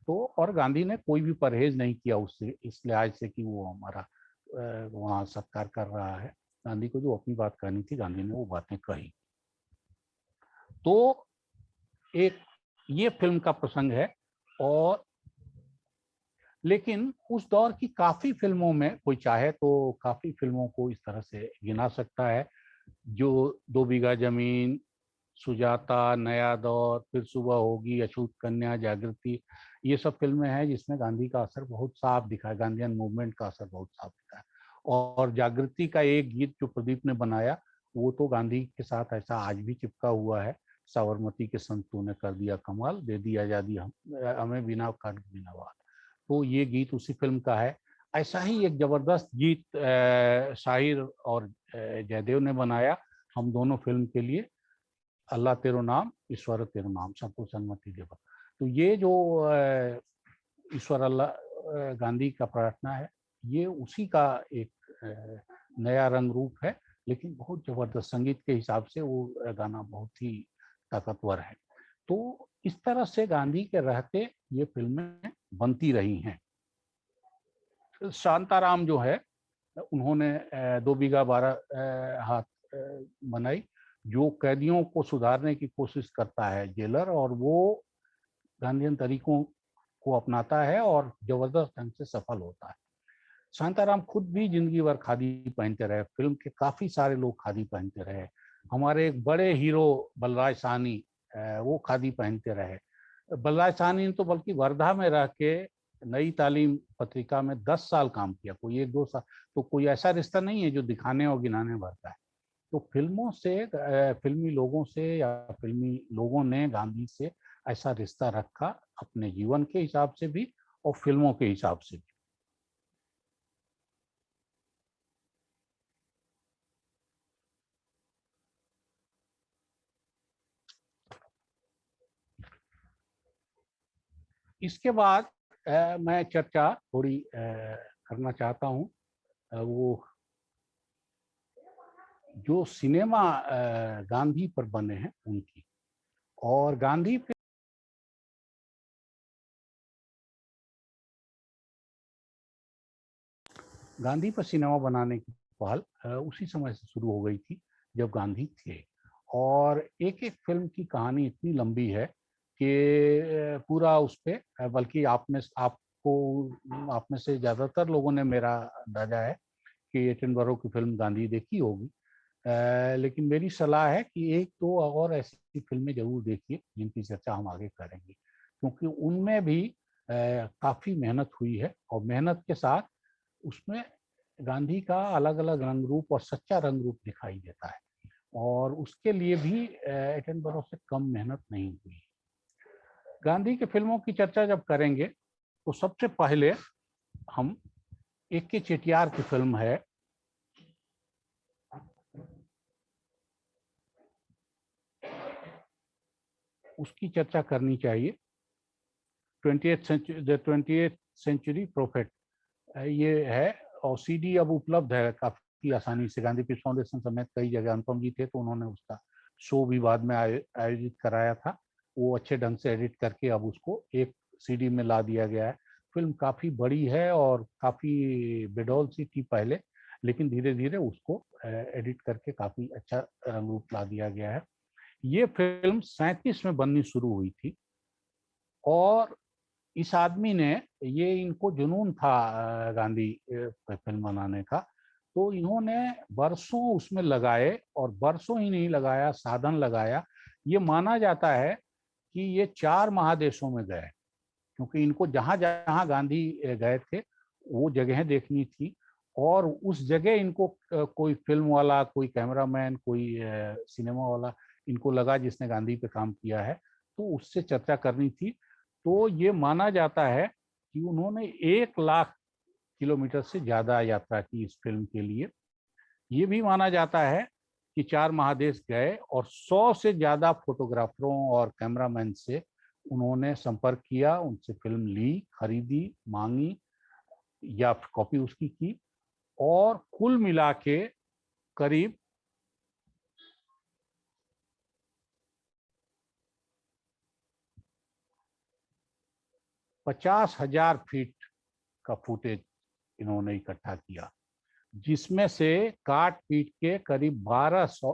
तो और गांधी ने कोई भी परहेज नहीं किया उससे, इस लिहाज से कि वो हमारा वहाँ सत्कार कर रहा है। गांधी को जो अपनी बात कहनी थी, गांधी ने वो बातें कही। तो एक ये फिल्म का प्रसंग है। और लेकिन उस दौर की काफी फिल्मों में कोई चाहे तो काफी फिल्मों को इस तरह से गिना सकता है, जो दो बीघा जमीन, सुजाता, नया दौर, फिर सुबह होगी, अछूत कन्या, जागृति, ये सब फिल्में हैं जिसमें गांधी का असर बहुत साफ दिखा है, गांधीयन मूवमेंट का असर बहुत साफ दिखा है। और जागृति का एक गीत जो प्रदीप ने बनाया, वो तो गांधी के साथ ऐसा आज भी चिपका हुआ है, साबरमती के संग तूने कर दिया कमाल, दे दी आजादी हमें बिना काट बिना वार। तो ये गीत उसी फिल्म का है। ऐसा ही एक जबरदस्त गीत शाहिर और जयदेव ने बनाया हम दोनों फिल्म के लिए, अल्लाह तेरो नाम ईश्वर तेरो नाम सबको सन्मति देवा। तो ये जो ईश्वर अल्लाह गांधी का प्रार्थना है, ये उसी का एक नया रंग रूप है, लेकिन बहुत जबरदस्त संगीत के हिसाब से वो गाना बहुत ही ताकतवर है। तो इस तरह से गांधी के रहते ये फिल्में बनती रही हैं। शांताराम जो है, उन्होंने 2 बीघा 12 हाथ बनाई, जो कैदियों को सुधारने की कोशिश करता है जेलर, और वो गांधीयन तरीकों को अपनाता है और जबरदस्त ढंग से सफल होता है। शांताराम खुद भी जिंदगी भर खादी पहनते रहे, फिल्म के काफी सारे लोग खादी पहनते रहे। हमारे एक बड़े हीरो बलराज साहनी, वो खादी पहनते रहे। बलराज साहनी ने तो बल्कि वर्धा में रह के नई तालीम पत्रिका में 10 साल काम किया, कोई 1-2 साल। तो कोई ऐसा रिश्ता नहीं है जो दिखाने और गिनाने भर का है। तो फिल्मों से, फिल्मी लोगों से या फिल्मी लोगों ने गांधी से ऐसा रिश्ता रखा, अपने जीवन के हिसाब से भी और फिल्मों के हिसाब से भी। इसके बाद मैं चर्चा थोड़ी करना चाहता हूँ, वो जो सिनेमा गांधी पर बने हैं उनकी। और गांधी पर सिनेमा बनाने की पहल उसी समय से शुरू हो गई थी जब गांधी थे। और एक एक फिल्म की कहानी इतनी लंबी है कि पूरा उस पर, बल्कि आप में से ज़्यादातर लोगों ने, मेरा अंदाजा है कि एटनबरो की फिल्म गांधी देखी होगी। लेकिन मेरी सलाह है कि 1-2 और ऐसी फिल्में जरूर देखिए जिनकी चर्चा हम आगे करेंगे, क्योंकि उनमें भी काफ़ी मेहनत हुई है, और मेहनत के साथ उसमें गांधी का अलग अलग रंग रूप और सच्चा रंग रूप दिखाई देता है, और उसके लिए भी एटनबरो से कम मेहनत नहीं हुई। गांधी के फिल्मों की चर्चा जब करेंगे तो सबसे पहले हम A.K. चेटियार की फिल्म है, उसकी चर्चा करनी चाहिए। 20th सेंचुरी प्रोफेट ये है, और CD अब उपलब्ध है काफी आसानी से। गांधी पीस फाउंडेशन समेत कई जगह, अनुपम जी थे तो उन्होंने उसका शो भी बाद में आयोजित कराया था। वो अच्छे ढंग से एडिट करके अब उसको एक CD में ला दिया गया है। फिल्म काफी बड़ी है और काफी बेडौल सी थी पहले, लेकिन धीरे धीरे उसको एडिट करके काफी अच्छा रंग रूप ला दिया गया है। ये फिल्म 37 में बननी शुरू हुई थी, और इस आदमी ने, ये इनको जुनून था गांधी पे फिल्म बनाने का, तो इन्होंने बरसों उसमें लगाए, और बरसों ही नहीं लगाया, साधन लगाया। ये माना जाता है कि ये 4 महादेशों में गए, क्योंकि इनको जहां जहां गांधी गए थे वो जगहें देखनी थी, और उस जगह इनको कोई फिल्म वाला, कोई कैमरामैन, कोई सिनेमा वाला इनको लगा जिसने गांधी पे काम किया है, तो उससे चर्चा करनी थी। तो ये माना जाता है कि उन्होंने 1 लाख किलोमीटर से ज्यादा यात्रा की इस फिल्म के लिए। ये भी माना जाता है कि 4 महादेश गए, और 100 से ज्यादा फोटोग्राफरों और कैमरामैन से उन्होंने संपर्क किया, उनसे फिल्म ली, खरीदी, मांगी या कॉपी उसकी की, और कुल मिला के करीब 50,000 फीट का फुटेज इन्होंने इकट्ठा किया, जिसमें से काट पीट के करीब 1200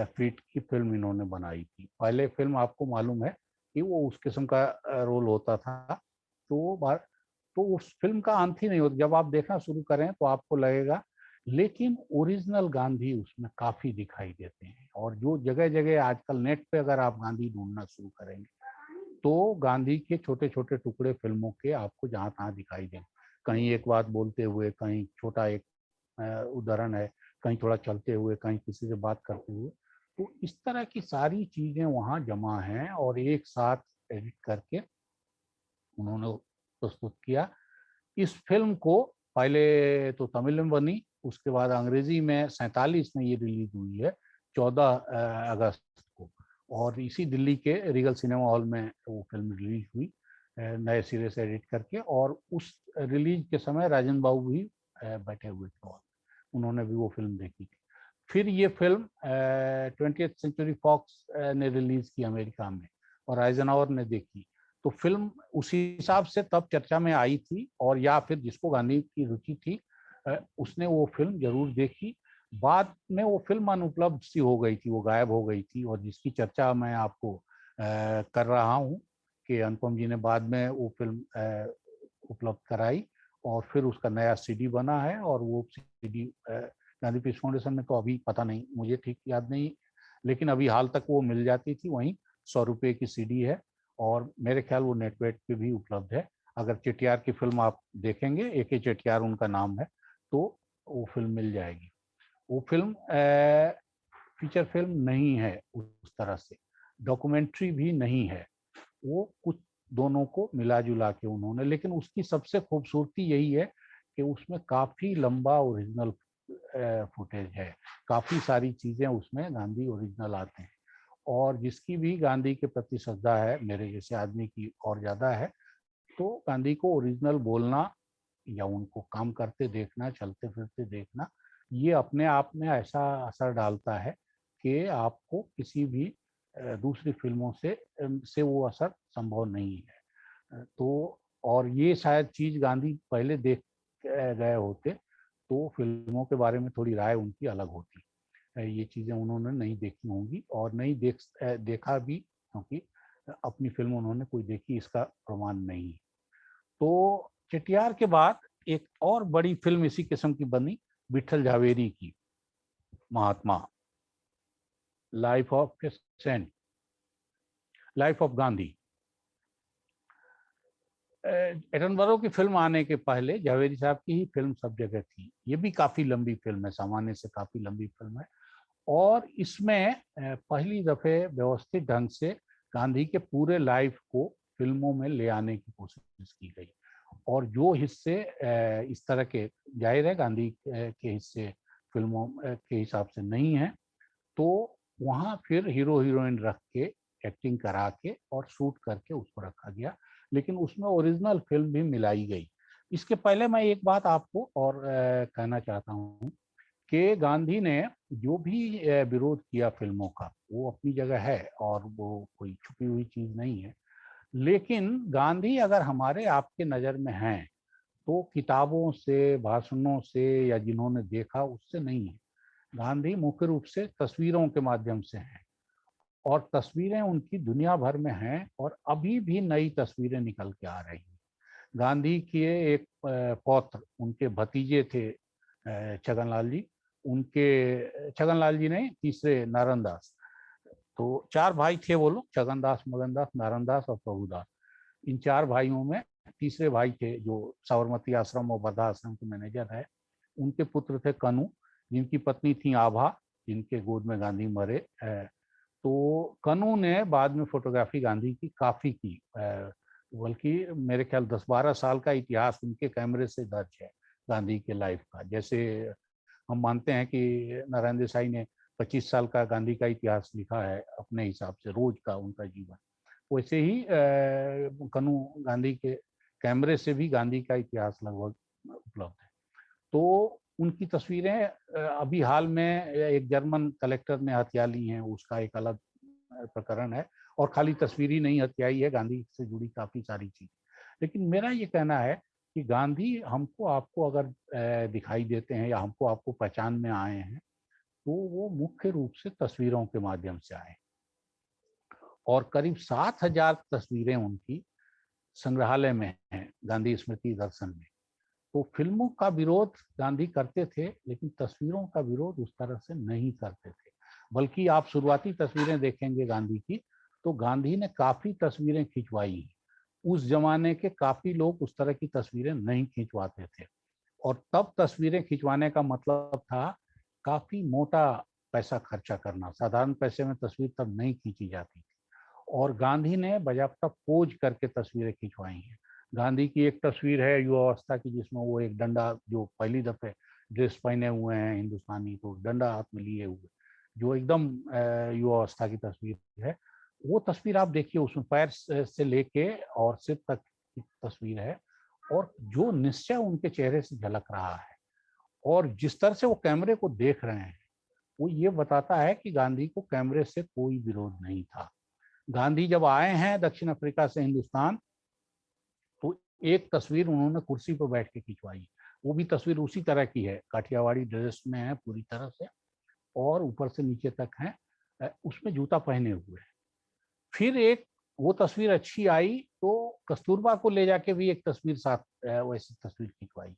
फीट की फिल्म इन्होंने बनाई थी। पहले फिल्म आपको मालूम है कि वो उस किस्म का रोल होता था, तो उस फिल्म का अंत ही नहीं होता। जब आप देखना शुरू करें तो आपको लगेगा, लेकिन ओरिजिनल गांधी उसमें काफी दिखाई देते हैं। और जो जगह जगह आजकल नेट पे अगर आप गांधी ढूंढना शुरू करेंगे तो गांधी के छोटे छोटे टुकड़े फिल्मों के आपको जहां तहां दिखाई देंगे। कहीं एक बात बोलते हुए, कहीं छोटा एक उदाहरण है, कहीं थोड़ा चलते हुए, कहीं किसी से बात करते हुए। तो इस तरह की सारी चीजें वहां जमा हैं और एक साथ एडिट करके उन्होंने प्रस्तुत किया। इस फिल्म को पहले तो तमिल में बनी, उसके बाद अंग्रेजी में 47 में ये रिलीज हुई है, 14 अगस्त को। और इसी दिल्ली के रीगल सिनेमा हॉल में वो फिल्म रिलीज हुई नए सिरे से एडिट करके। और उस रिलीज के समय राजन बाबू भी बैठे हुए थे और उन्होंने भी वो फिल्म देखी थी। फिर ये फिल्म 20th सेंचुरी फॉक्स ने रिलीज की अमेरिका में और आइजनहावर ने देखी। तो फिल्म उसी हिसाब से तब चर्चा में आई थी, और या फिर जिसको गांधी की रुचि थी उसने वो फिल्म जरूर देखी। बाद में वो फिल्म अनुपलब्ध सी हो गई थी, वो गायब हो गई थी, और जिसकी चर्चा मैं आपको कर रहा हूँ कि अनुपम जी ने बाद में वो फिल्म उपलब्ध कराई और फिर उसका नया सीडी बना है। और वो सीडी गांधी पीस फाउंडेशन में तो अभी पता नहीं, मुझे ठीक याद नहीं, लेकिन अभी हाल तक वो मिल जाती थी वहीं, 100 रुपये की सीडी है। और मेरे ख्याल वो नेटवेट पे भी उपलब्ध है। अगर चेटियार की फिल्म आप देखेंगे, ए चेटियार उनका नाम है, तो वो फिल्म मिल जाएगी। वो फिल्म फीचर फिल्म नहीं है उस तरह से, डॉक्यूमेंट्री भी नहीं है, वो कुछ दोनों को मिला जुला के उन्होंने। लेकिन उसकी सबसे खूबसूरती यही है कि उसमें काफी लंबा ओरिजिनल फुटेज है, काफी सारी चीजें उसमें गांधी ओरिजिनल आते हैं। और जिसकी भी गांधी के प्रति श्रद्धा है, मेरे जैसे आदमी की और ज्यादा है, तो गांधी को ओरिजिनल बोलना या उनको काम करते देखना, चलते फिरते देखना, ये अपने आप में ऐसा असर डालता है कि आपको किसी भी दूसरी फिल्मों से वो असर संभव नहीं है। तो और ये शायद चीज गांधी पहले देख गए होते तो फिल्मों के बारे में थोड़ी राय उनकी अलग होती। ये चीजें उन्होंने नहीं देखी होंगी और नहीं देखा भी, क्योंकि अपनी फिल्म उन्होंने कोई देखी इसका प्रमाण नहीं। तो चेटियार के बाद एक और बड़ी फिल्म इसी किस्म की बनी, विठल झावेरी की Mahatma, life of a saint, life of Gandhi. Attenborough की फिल्म आने के पहले झावेरी साहब की ही फिल्म सब जगह थी। ये भी काफी लंबी फिल्म है, सामान्य से काफी लंबी फिल्म है। और इसमें पहली दफे व्यवस्थित ढंग से गांधी के पूरे लाइफ को फिल्मों में ले आने की कोशिश की गई। और जो हिस्से इस तरह के, जाहिर है गांधी के हिस्से फिल्मों के हिसाब से नहीं है, तो वहाँ फिर हीरो हीरोइन रख के एक्टिंग करा के और शूट करके उसको रखा गया। लेकिन उसमें ओरिजिनल फिल्म भी मिलाई गई। इसके पहले मैं एक बात आपको और कहना चाहता हूँ कि गांधी ने जो भी विरोध किया फिल्मों का, वो अपनी जगह है और वो कोई छुपी हुई चीज नहीं है। लेकिन गांधी अगर हमारे आपके नजर में हैं तो किताबों से, भाषणों से या जिन्होंने देखा उससे नहीं है। गांधी मुख्य रूप से तस्वीरों के माध्यम से हैं, और तस्वीरें उनकी दुनिया भर में हैं और अभी भी नई तस्वीरें निकल के आ रही हैं। गांधी के एक पौत्र, उनके भतीजे थे छगनलाल जी, उनके छगनलाल जी नहीं, तीसरे नारायण दास। तो 4 भाई थे वो लोग, छगन दास, मगन दास, नारायण दास और प्रभुदास। इन 4 भाइयों में तीसरे भाई थे जो साबरमती आश्रम और वर्धा आश्रम के मैनेजर है, उनके पुत्र थे कनु, जिनकी पत्नी थी आभा, जिनके गोद में गांधी मरे। तो कनु ने बाद में फोटोग्राफी गांधी की काफी की, बल्कि मेरे ख्याल 10-12 साल का इतिहास उनके कैमरे से दर्ज है गांधी के लाइफ का। जैसे हम मानते हैं कि नारायण देसाई ने 25 साल का गांधी का इतिहास लिखा है अपने हिसाब से, रोज का उनका जीवन, वैसे ही कनु गांधी के कैमरे से भी गांधी का इतिहास लगभग उपलब्ध है। तो उनकी तस्वीरें अभी हाल में एक जर्मन कलेक्टर ने हथिया ली हैं, उसका एक अलग प्रकरण है। और खाली तस्वीर ही नहीं हथियाई है, गांधी से जुड़ी काफी सारी चीज। लेकिन मेरा ये कहना है कि गांधी हमको आपको अगर दिखाई देते हैं या हमको आपको पहचान में आए हैं, तो वो मुख्य रूप से तस्वीरों के माध्यम से आए। और करीब 7,000 तस्वीरें उनकी संग्रहालय में है, गांधी स्मृति दर्शन में। तो फिल्मों का विरोध गांधी करते थे, लेकिन तस्वीरों का विरोध उस तरह से नहीं करते थे। बल्कि आप शुरुआती तस्वीरें देखेंगे गांधी की, तो गांधी ने काफी तस्वीरें खिंचवाई। उस जमाने के काफी लोग उस तरह की तस्वीरें नहीं खिंचवाते थे, और तब तस्वीरें खिंचवाने का मतलब था काफी मोटा पैसा खर्चा करना। साधारण पैसे में तस्वीर तब नहीं खींची जाती थी, और गांधी ने बाकायदा पोज करके तस्वीरें खिंचवाई हैं। गांधी की एक तस्वीर है युवावस्था की, जिसमें वो एक डंडा, जो पहली दफे ड्रेस पहने हुए हैं हिंदुस्तानी, तो डंडा हाथ में लिए हुए, जो एकदम युवावस्था की तस्वीर है। वो तस्वीर आप देखिए, उसमें पैर से लेके और सिर तक की तस्वीर है, और जो निश्चय उनके चेहरे से झलक रहा है और जिस तरह से वो कैमरे को देख रहे हैं, वो ये बताता है कि गांधी को कैमरे से कोई विरोध नहीं था। गांधी जब आए हैं दक्षिण अफ्रीका से हिंदुस्तान, तो एक तस्वीर उन्होंने कुर्सी पर बैठ के खिंचवाई। वो भी तस्वीर उसी तरह की है, काठियावाड़ी ड्रेस में है पूरी तरह से, और ऊपर से नीचे तक है, उसमें जूता पहने हुए है। फिर एक वो तस्वीर अच्छी आई तो कस्तूरबा को ले जाके भी एक तस्वीर साथ वैसी तस्वीर खिंचवाई।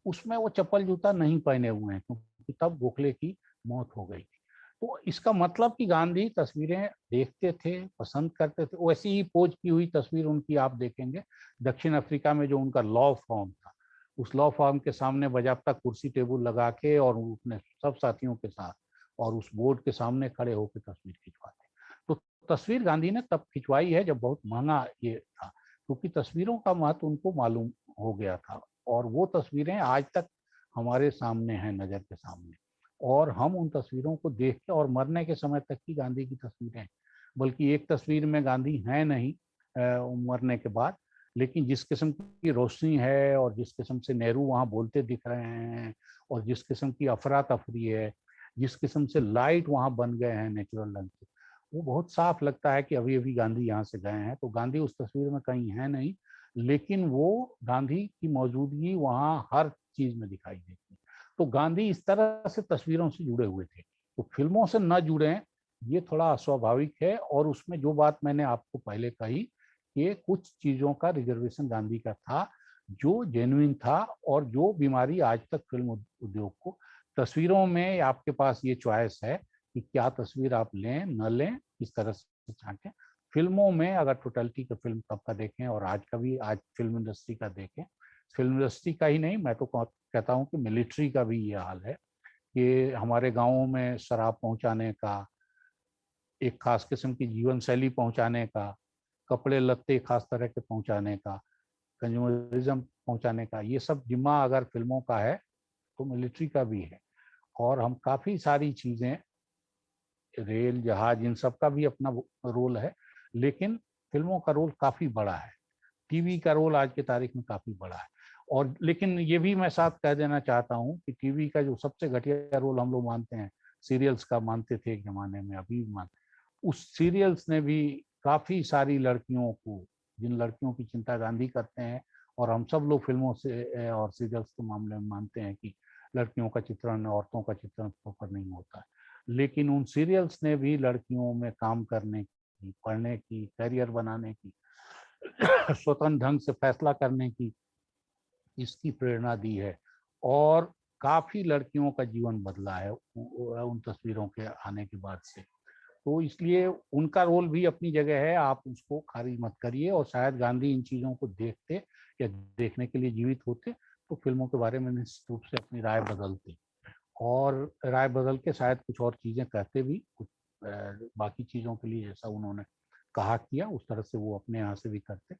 उसमें वो चप्पल जूता नहीं पहने हुए हैं, क्योंकि तब गोखले की मौत हो गई थी। तो इसका मतलब कि गांधी तस्वीरें देखते थे, पसंद करते थे। वैसी ही पोज की हुई तस्वीर उनकी आप देखेंगे दक्षिण अफ्रीका में, जो उनका लॉ फॉर्म था, उस लॉ फॉर्म के सामने बाकायदा कुर्सी टेबल लगा के और अपने सब साथियों के साथ और उस बोर्ड के सामने खड़े होकर तस्वीर खिंचवाते। तो तस्वीर गांधी ने तब खिंचवाई है जब बहुत महंगा ये था, क्योंकि तस्वीरों का महत्व उनको मालूम हो गया था, और वो तस्वीरें आज तक हमारे सामने हैं, नजर के सामने, और हम उन तस्वीरों को देख के, और मरने के समय तक की गांधी की तस्वीरें, बल्कि एक तस्वीर में गांधी है नहीं मरने के बाद, लेकिन जिस किस्म की रोशनी है और जिस किस्म से नेहरू वहां बोलते दिख रहे हैं, और जिस किस्म की अफरा तफरी है, जिस किस्म से लाइट वहां बन गए हैं नेचुरल रंग से, वो बहुत साफ लगता है कि अभी अभी गांधी यहाँ से गए हैं। तो गांधी उस तस्वीर में कहीं है नहीं, लेकिन वो गांधी की मौजूदगी वहां हर चीज में दिखाई देती है। तो गांधी इस तरह से तस्वीरों से जुड़े हुए थे। तो फिल्मों से न जुड़े, ये थोड़ा अस्वाभाविक है। और उसमें जो बात मैंने आपको पहले कही कि कुछ चीजों का रिजर्वेशन गांधी का था, जो जेन्युइन था, और जो बीमारी आज तक फिल्म उद्योग को, तस्वीरों में आपके पास ये चॉइस है कि क्या तस्वीर आप लें न लें, किस तरह से झांकें। फिल्मों में अगर टोटलिटी का फिल्म तब का देखें और आज का भी, आज फिल्म इंडस्ट्री का देखें, फिल्म इंडस्ट्री का ही नहीं, मैं तो कहता हूँ कि मिलिट्री का भी ये हाल है कि हमारे गाँवों में शराब पहुंचाने का, एक खास किस्म की जीवन शैली पहुंचाने का, कपड़े लत्ते खास तरह के पहुंचाने का, कंज्यूमरिज्म पहुंचाने का, ये सब जिम्मा अगर फिल्मों का है तो मिलिट्री का भी है। और हम काफ़ी सारी चीज़ें, रेल जहाज, इन सब का भी अपना रोल है, लेकिन फिल्मों का रोल काफ़ी बड़ा है। टीवी का रोल आज की तारीख में काफ़ी बड़ा है। और लेकिन ये भी मैं साथ कह देना चाहता हूँ कि टीवी का जो सबसे घटिया रोल हम लोग मानते हैं, सीरियल्स का मानते थे एक ज़माने में, अभी भी मानते, उस सीरियल्स ने भी काफ़ी सारी लड़कियों को, जिन लड़कियों की चिंता गांधी करते हैं, और हम सब लोग फिल्मों से और सीरियल्स के मामले में मानते हैं कि लड़कियों का चित्रण, औरतों का चित्रण प्रॉपर नहीं होता है, लेकिन उन सीरियल्स ने भी लड़कियों में काम करने की, पढ़ने की, करियर बनाने की, स्वतंत्र ढंग से फैसला करने की, इसकी प्रेरणा दी है। और काफ़ी लड़कियों का जीवन बदला है उन तस्वीरों के आने के बाद से। तो इसलिए उनका रोल भी अपनी जगह है, आप उसको खारिज मत करिए। और शायद गांधी इन चीज़ों को देखते या देखने के लिए जीवित होते तो फिल्मों के बारे में निश्चित रूप से अपनी राय बदलते, और राय बदल के शायद कुछ और चीज़ें कहते भी, कुछ बाकी चीज़ों के लिए जैसा उन्होंने कहा किया उस तरह से वो अपने यहाँ से भी करते।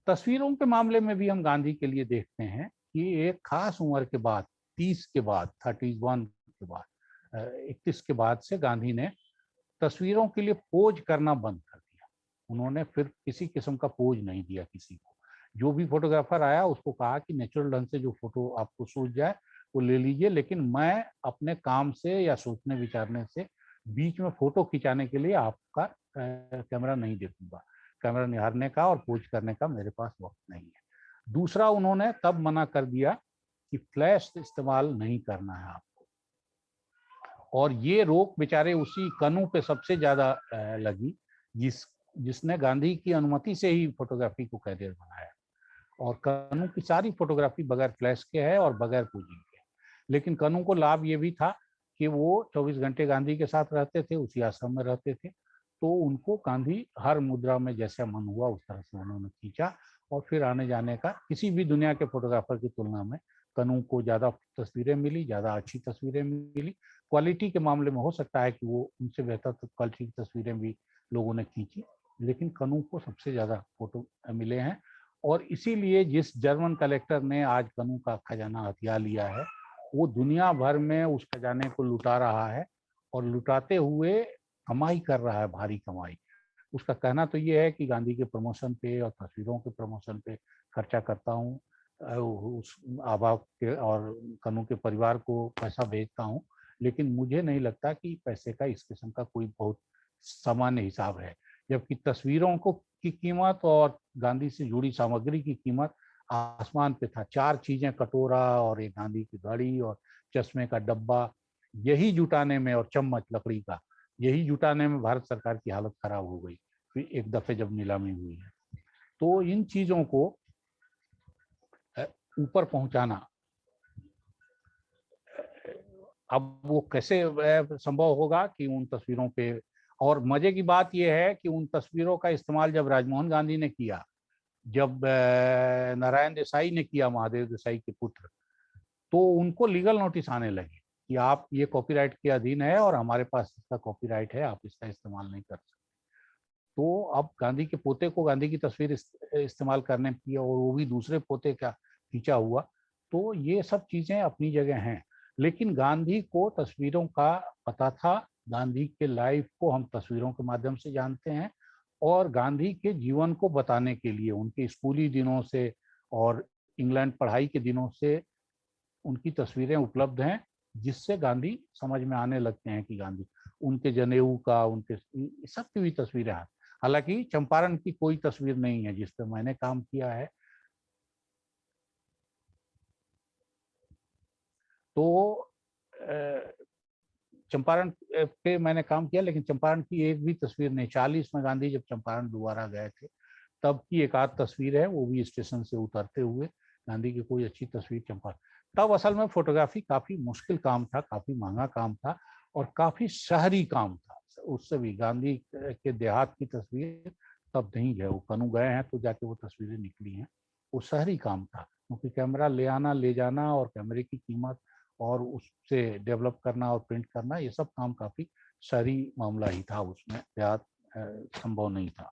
तस्वीरों के मामले में भी हम गांधी के लिए देखते हैं कि एक खास उम्र के बाद, 30 के बाद, 31 के बाद, 31 के बाद से गांधी ने तस्वीरों के लिए पोज करना बंद कर दिया। उन्होंने फिर किसी किस्म का पोज नहीं दिया किसी को। जो भी फोटोग्राफर आया उसको कहा कि नेचुरल ढंग से जो फोटो आपको सूझ जाए वो ले लीजिए, लेकिन मैं अपने काम से या सोचने विचारने से बीच में फोटो खिंचाने के लिए आपका कैमरा नहीं देखूंगा। कैमरा निहारने का और पोज करने का मेरे पास वक्त नहीं है। दूसरा, उन्होंने तब मना कर दिया कि फ्लैश इस्तेमाल नहीं करना है आपको। और ये रोक बेचारे उसी कनू पे सबसे ज्यादा लगी जिसने गांधी की अनुमति से ही फोटोग्राफी को कैरियर बनाया। और कनू की सारी फोटोग्राफी बगैर फ्लैश के है और बगैर पूजिंग के। लेकिन कनू को लाभ ये भी था कि वो 24 घंटे गांधी के साथ रहते थे, उसी आश्रम में रहते थे, तो उनको गांधी हर मुद्रा में जैसा मन हुआ उस तरह से उन्होंने खींचा। और फिर आने जाने का किसी भी दुनिया के फोटोग्राफर की तुलना में कनू को ज़्यादा तस्वीरें मिली, ज़्यादा अच्छी तस्वीरें मिली। क्वालिटी के मामले में हो सकता है कि वो उनसे बेहतर क्वालिटी की तस्वीरें भी लोगों ने खींची, लेकिन कनू को सबसे ज़्यादा फोटो मिले हैं। और इसीलिए जिस जर्मन कलेक्टर ने आज कनू का खजाना हथिया लिया है, वो दुनिया भर में उस खजाने को लुटा रहा है और लुटाते हुए कमाई कर रहा है, भारी कमाई। उसका कहना तो ये है कि गांधी के प्रमोशन पे और तस्वीरों के प्रमोशन पे खर्चा करता हूँ, उस आबा के और कनू के परिवार को पैसा भेजता हूँ, लेकिन मुझे नहीं लगता कि पैसे का इस किस्म का कोई बहुत सामान्य हिसाब है। जबकि तस्वीरों को की कीमत और गांधी से जुड़ी सामग्री की कीमत आसमान पे था। 4 चीजें, कटोरा और एक गांधी की घड़ी और चश्मे का डब्बा, यही जुटाने में, और चम्मच लकड़ी का, यही जुटाने में भारत सरकार की हालत खराब हो गई फिर एक दफे जब नीलामी हुई है। तो इन चीजों को ऊपर पहुंचाना, अब वो कैसे संभव होगा कि उन तस्वीरों पे, और मजे की बात यह है कि उन तस्वीरों का इस्तेमाल जब राजमोहन गांधी ने किया, जब नारायण देसाई ने किया, महादेव देसाई के पुत्र, तो उनको लीगल नोटिस आने लगे कि आप ये कॉपीराइट के अधीन है और हमारे पास इसका कॉपीराइट है, आप इसका इस्तेमाल नहीं कर सकते। तो अब गांधी के पोते को गांधी की तस्वीर इस्तेमाल करने की, और वो भी दूसरे पोते का खींचा हुआ, तो ये सब चीजें अपनी जगह हैं। लेकिन गांधी को तस्वीरों का पता था, गांधी के लाइफ को हम तस्वीरों के माध्यम से जानते हैं, और गांधी के जीवन को बताने के लिए उनके स्कूली दिनों से और इंग्लैंड पढ़ाई के दिनों से उनकी तस्वीरें उपलब्ध हैं, जिससे गांधी समझ में आने लगते हैं कि गांधी, उनके जनेऊ का, उनके सब की भी तस्वीरें हैं। हालांकि चंपारण की कोई तस्वीर नहीं है जिस पर मैंने काम किया है। तो चंपारण पे मैंने काम किया, लेकिन चंपारण की एक भी तस्वीर नहीं। 40 में गांधी जब चंपारण दोबारा गए थे तब की एक आध तस्वीर है, वो भी स्टेशन से उतरते हुए। गांधी की कोई अच्छी तस्वीर चंपारण, तब असल में फोटोग्राफी काफी मुश्किल काम था, काफी महंगा काम था और काफी शहरी काम था। उससे भी गांधी के देहात की तस्वीर तब नहीं है, वो कनू गए हैं तो जाके वो तस्वीरें निकली हैं। वो शहरी काम था, क्योंकि कैमरा ले आना ले जाना और कैमरे की कीमत और उससे डेवलप करना और प्रिंट करना, ये सब काम काफी शहरी मामला ही था, उसमें देहात संभव नहीं था।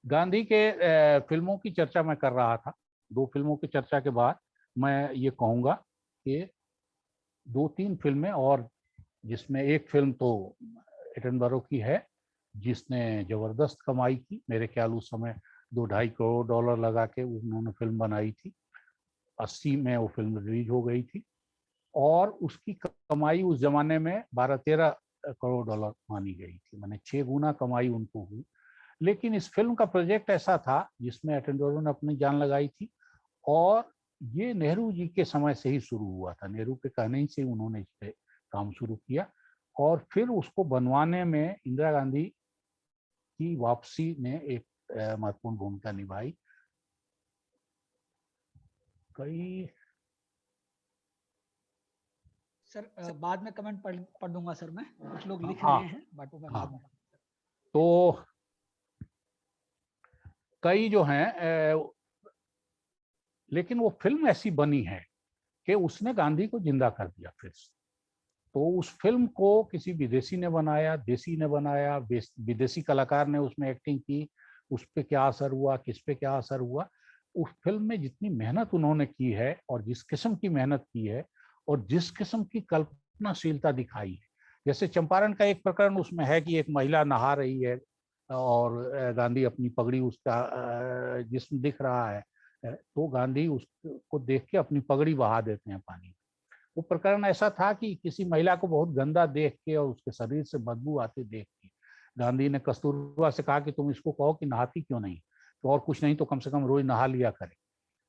गांधी के फिल्मों की चर्चा मैं कर रहा था। 2 फिल्मों की चर्चा के बाद मैं ये कहूँगा कि 2-3 फिल्में और, जिसमें एक फिल्म तो एटनबरो की है जिसने जबरदस्त कमाई की। मेरे ख्याल उस समय $2-2.5 करोड़ लगा के उन्होंने फिल्म बनाई थी। 80 में वो फिल्म रिलीज हो गई थी और उसकी कमाई उस जमाने में $12-13 करोड़ मानी गई थी, मैंने 6 गुना कमाई उनको हुई। लेकिन इस फिल्म का प्रोजेक्ट ऐसा था जिसमें एटेनबरो ने अपनी जान लगाई थी, और ये नेहरू जी के समय से ही शुरू हुआ था। नेहरू के कहने ही से उन्होंने इस पे काम शुरू किया, और फिर उसको बनवाने में इंदिरा गांधी की वापसी ने एक महत्वपूर्ण भूमिका निभाई। कई सर बाद में कमेंट पढ़ दूंगा सर, मैं कुछ लोग लिख हाँ, रहे हैं बट वो मैं हाँ, बाद में। तो कई जो हैं, लेकिन वो फिल्म ऐसी बनी है कि उसने गांधी को जिंदा कर दिया फिर से। तो उस फिल्म को किसी विदेशी ने बनाया, देसी ने बनाया, विदेशी कलाकार ने उसमें एक्टिंग की, उस पर क्या असर हुआ, किस पे क्या असर हुआ, उस फिल्म में जितनी मेहनत उन्होंने की है और जिस किस्म की मेहनत की है और जिस किस्म की कल्पनाशीलता दिखाई है। जैसे चंपारण का एक प्रकरण उसमें है कि एक महिला नहा रही है और गांधी अपनी पगड़ी, उसका जिस्म दिख रहा है, तो गांधी उसको देख के अपनी पगड़ी बहा देते हैं पानी। वो प्रकरण ऐसा था कि किसी महिला को बहुत गंदा देख के और उसके शरीर से बदबू आते देख के गांधी ने कस्तूरबा से कहा कि तुम इसको कहो कि नहाती क्यों नहीं, तो और कुछ नहीं तो कम से कम रोज नहा लिया करे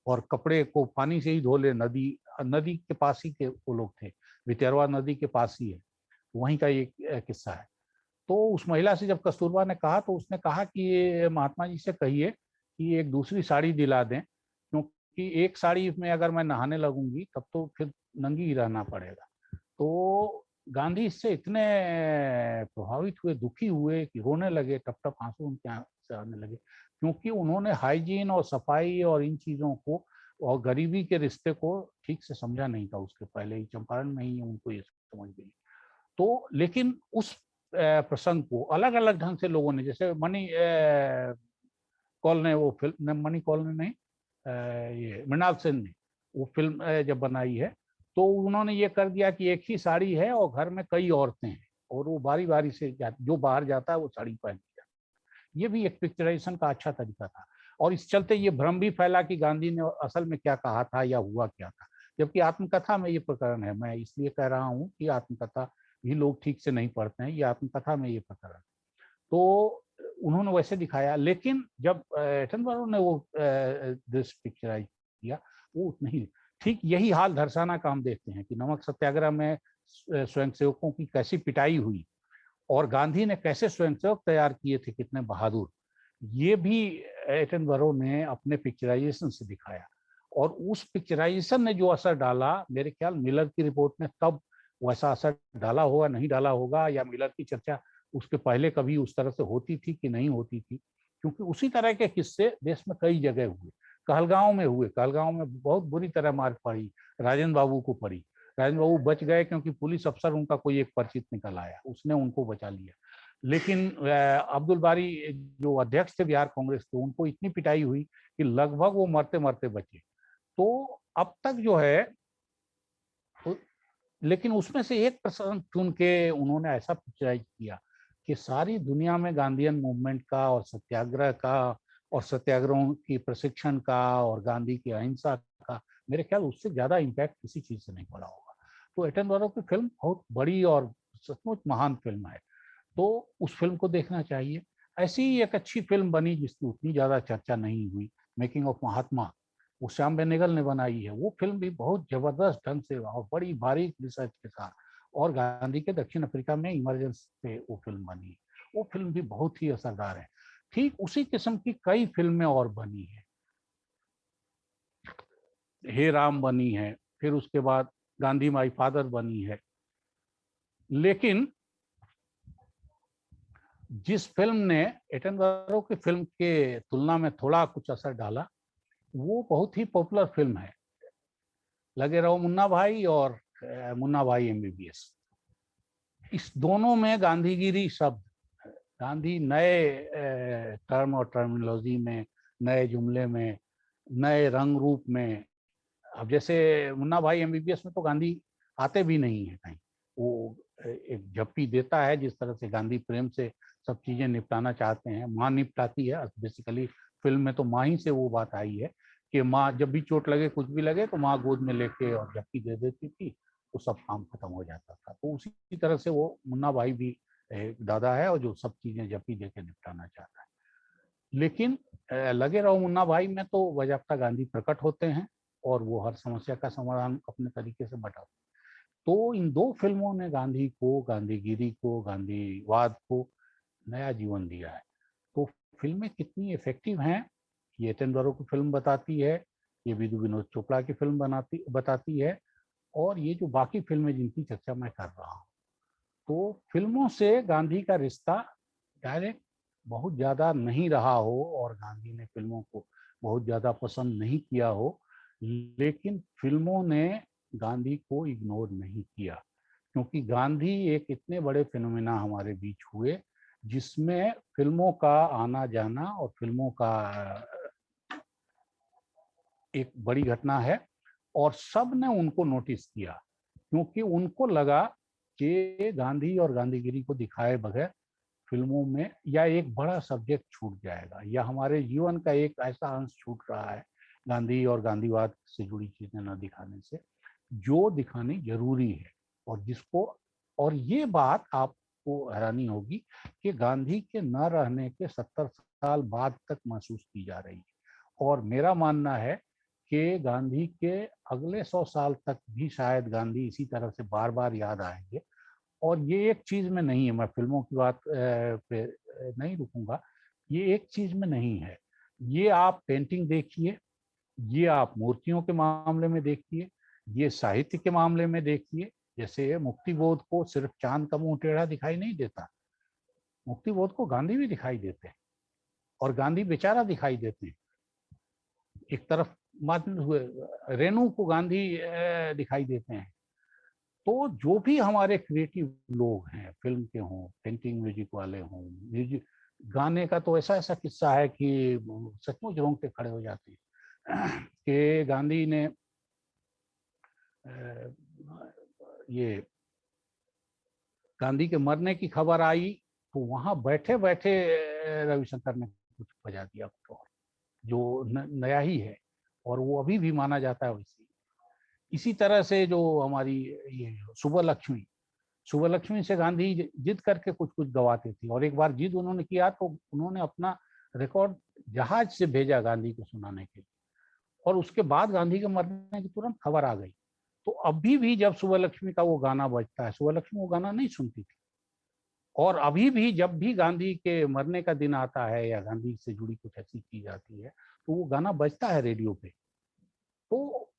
और कपड़े को पानी से ही धो ले। नदी नदी के पास ही के वो लोग थे, वितरवा नदी के पास ही है, वहीं का ये किस्सा है। तो उस महिला से जब कस्तूरबा ने कहा तो उसने कहा कि ये महात्मा जी से कहिए कि एक दूसरी साड़ी दिला दें, क्योंकि एक साड़ी में अगर मैं नहाने लगूंगी तब तो फिर नंगी ही रहना पड़ेगा। तो गांधी इससे इतने प्रभावित हुए, दुखी हुए कि रोने लगे, टप टप आंसू उनके आंख से आने लगे, क्योंकि उन्होंने हाइजीन और सफाई और इन चीजों को और गरीबी के रिश्ते को ठीक से समझा नहीं था। उसके पहले ही चंपारण में ही उनको ये समझ गई। तो लेकिन उस प्रसंग को अलग अलग ढंग से लोगों ने, जैसे मणि कौल ने वो फिल्म, मणि कौल ने नहीं, ये मृणाल सेन ने वो फिल्म जब बनाई है, तो उन्होंने ये कर दिया कि एक ही साड़ी है और घर में कई औरतें हैं और वो बारी बारी से जो बाहर जाता है वो साड़ी पहन के जाता है। ये भी एक पिक्चराइजेशन का अच्छा तरीका था। और इस चलते ये भ्रम भी फैला कि गांधी ने असल में क्या कहा था या हुआ क्या था, जबकि आत्मकथा में ये प्रकरण है। मैं इसलिए कह रहा हूँ कि आत्मकथा भी लोग ठीक से नहीं पढ़ते हैं, ये आत्मकथा में ये प्रकरण। तो उन्होंने वैसे दिखाया, लेकिन जब एटनबरो ने वो दृश्य पिक्चराइज किया वो नहीं। ठीक यही हाल धरसाना का हम देखते हैं कि नमक सत्याग्रह में स्वयंसेवकों की कैसी पिटाई हुई और गांधी ने कैसे स्वयंसेवक तैयार किए थे, कितने बहादुर, ये भी एटनबरो ने अपने पिक्चराइजेशन से दिखाया। और उस पिक्चराइजेशन ने जो असर डाला, मेरे ख्याल मिलर की रिपोर्ट ने तब वैसा असर डाला होगा, नहीं डाला होगा, या मिलर की चर्चा उसके पहले कभी उस तरह से होती थी कि नहीं होती थी, क्योंकि उसी तरह के किस्से देश में कई जगह हुए। कहलगांव में हुए, कहलगांव में बहुत बुरी तरह मार पड़ी, राजेंद्र बाबू को पड़ी। राजेंद्र बाबू बच गए क्योंकि पुलिस अफसर उनका कोई एक परिचित निकल आया, उसने उनको बचा लिया। लेकिन अब्दुल बारी जो अध्यक्ष थे बिहार कांग्रेस के, उनको इतनी पिटाई हुई कि लगभग वो मरते मरते बचे। तो अब तक जो है, लेकिन उसमें से एक प्रसंग चुन के उन्होंने ऐसा पिक्चराइज किया कि सारी दुनिया में गांधीयन मूवमेंट का और सत्याग्रह का और सत्याग्रहों की प्रशिक्षण का और गांधी की अहिंसा का, मेरे ख्याल उससे ज्यादा इम्पैक्ट किसी चीज से नहीं पड़ा होगा। तो एटनबरो की फिल्म बहुत बड़ी और सचमुच महान फिल्म है, तो उस फिल्म को देखना चाहिए। ऐसी ही एक अच्छी फिल्म बनी जिसकी उतनी ज्यादा चर्चा नहीं हुई, मेकिंग ऑफ महात्मा, वो श्याम बेनेगल ने बनाई है। वो फिल्म भी बहुत जबरदस्त ढंग से और बड़ी बारीक रिसर्च के साथ, और गांधी के दक्षिण अफ्रीका में इमरजेंस पे वो फिल्म बनी है। वो फिल्म भी बहुत ही असरदार है। ठीक उसी किस्म की कई फिल्में और बनी है, हे राम बनी है, फिर उसके बाद गांधी माई फादर बनी है। लेकिन जिस फिल्म ने एटनबरो की फिल्म के तुलना में थोड़ा कुछ असर डाला, वो बहुत ही पॉपुलर फिल्म है, लगे रहो मुन्ना भाई और मुन्ना भाई एमबीबीएस। इस दोनों में गांधीगिरी शब्द, गांधी नए टर्म और टर्मिनोलॉजी में, नए जुमले में, नए रंग रूप में। अब जैसे मुन्ना भाई एमबीबीएस में तो गांधी आते भी नहीं है कहीं, वो एक झप्पी देता है जिस तरह से गांधी प्रेम से सब चीजें निपटाना चाहते हैं, माँ निपटाती है बेसिकली। फिल्म में तो माँ ही से वो बात आई है कि माँ जब भी चोट लगे, कुछ भी लगे, तो माँ गोद में लेके और झप्पी दे देती थी, तो सब काम खत्म हो जाता था। तो उसी तरह से वो मुन्ना भाई भी एक दादा है और जो सब चीजें झप्पी दे के निपटाना चाहता है। लेकिन लगे रहो मुन्ना भाई में तो बजाबता गांधी प्रकट होते हैं और वो हर समस्या का समाधान अपने तरीके से बताते हैं। तो इन दो फिल्मों ने गांधी को, गांधीगिरी को, गांधीवाद को नया जीवन दिया है। तो फिल्में कितनी इफेक्टिव हैं ये एटनबरो की फिल्म बताती है, ये विधु विनोद चोपड़ा की फिल्म बताती है, और ये जो बाकी फिल्में जिनकी चर्चा मैं कर रहा हूँ। तो फिल्मों से गांधी का रिश्ता डायरेक्ट बहुत ज्यादा नहीं रहा हो और गांधी ने फिल्मों को बहुत ज्यादा पसंद नहीं किया हो, लेकिन फिल्मों ने गांधी को इग्नोर नहीं किया, क्योंकि गांधी एक इतने बड़े फिनोमेना हमारे बीच हुए जिसमें फिल्मों का आना जाना और फिल्मों का एक बड़ी घटना है। और सब ने उनको नोटिस किया, क्योंकि उनको लगा कि गांधी और गांधीगिरी को दिखाए बगैर फिल्मों में या एक बड़ा सब्जेक्ट छूट जाएगा, या हमारे जीवन का एक ऐसा अंश छूट रहा है गांधी और गांधीवाद से जुड़ी चीजें न दिखाने से, जो दिखानी जरूरी है। और जिसको, और ये बात आपको हैरानी होगी कि गांधी के न रहने के 70 साल बाद तक महसूस की जा रही है। और मेरा मानना है कि गांधी के अगले 100 साल तक भी शायद गांधी इसी तरह से बार बार याद आएंगे, और ये एक चीज में नहीं है, मैं फिल्मों की बात पे नहीं रुकूंगा, ये एक चीज में नहीं है। ये आप पेंटिंग देखिए, ये आप मूर्तियों के मामले में देखिए, ये साहित्य के मामले में देखिए। जैसे मुक्तिबोध को सिर्फ चांद का मुंह टेढ़ा दिखाई नहीं देता, मुक्तिबोध को गांधी भी दिखाई देते हैं, और गांधी बेचारा दिखाई देते हैं। एक तरफ रेणु को गांधी दिखाई देते हैं। तो जो भी हमारे क्रिएटिव लोग हैं, फिल्म के हों, पेंटिंग म्यूजिक वाले हों, म्यूजिक गाने का तो ऐसा ऐसा किस्सा है कि सचमुच रोंगटे खड़े हो जाते हैं कि गांधी ने ये गांधी के मरने की खबर आई तो वहां बैठे बैठे रविशंकर ने कुछ बजा दिया, कुछ और जो नया ही है, और वो अभी भी माना जाता है वैसे। इसी तरह से जो हमारी ये सुबह लक्ष्मी से गांधी जिद करके कुछ कुछ गवाते थे, और एक बार जिद उन्होंने किया तो उन्होंने अपना रिकॉर्ड जहाज से भेजा गांधी को सुनाने के लिए, और उसके बाद गांधी के मरने की तुरंत खबर आ गई। तो अभी भी जब सुबह लक्ष्मी का वो गाना बजता है, सुबह लक्ष्मी वो गाना नहीं सुनती थी, और अभी भी जब भी गांधी के मरने का दिन आता है या गांधी से जुड़ी कुछ ऐसी चीज आती है तो वो गाना बजता है रेडियो पे। तो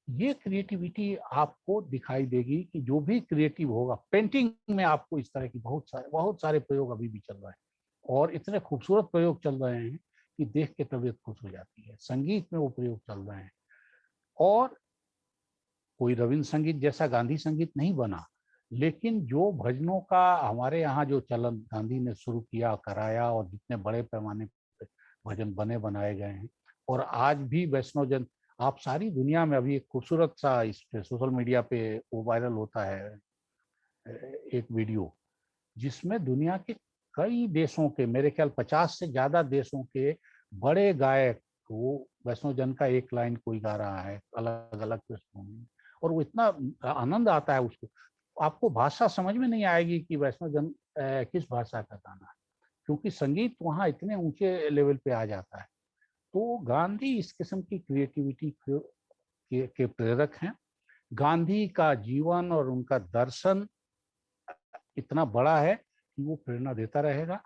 ये क्रिएटिविटी आपको दिखाई देगी कि जो भी क्रिएटिव होगा, पेंटिंग में आपको इस तरह की बहुत सारे प्रयोग अभी भी चल रहे हैं, और इतने खूबसूरत प्रयोग चल रहे हैं कि देख के तबीयत खुश हो जाती है। संगीत में वो प्रयोग चल रहे हैं, और कोई रविंद्र संगीत जैसा गांधी संगीत नहीं बना, लेकिन जो भजनों का हमारे यहाँ जो चलन गांधी ने शुरू किया, कराया, और जितने बड़े पैमाने पर भजन बने बनाए गए हैं, और आज भी वैष्णव जन, आप सारी दुनिया में अभी एक खूबसूरत सा इस पे सोशल मीडिया पे वो वायरल होता है एक वीडियो, जिसमें दुनिया के कई देशों के, मेरे ख्याल 50 से ज्यादा देशों के बड़े गायक, वो वैष्णव जन का एक लाइन कोई गा रहा है अलग अलग पृष्ठभूमि, और वो इतना आनंद आता है उसको। आपको भाषा समझ में नहीं आएगी कि वैष्णव जन किस भाषा का गाना है, क्योंकि संगीत वहाँ इतने ऊंचे लेवल पे आ जाता है। तो गांधी इस किस्म की क्रिएटिविटी के प्रेरक हैं। गांधी का जीवन और उनका दर्शन इतना बड़ा है कि वो प्रेरणा देता रहेगा,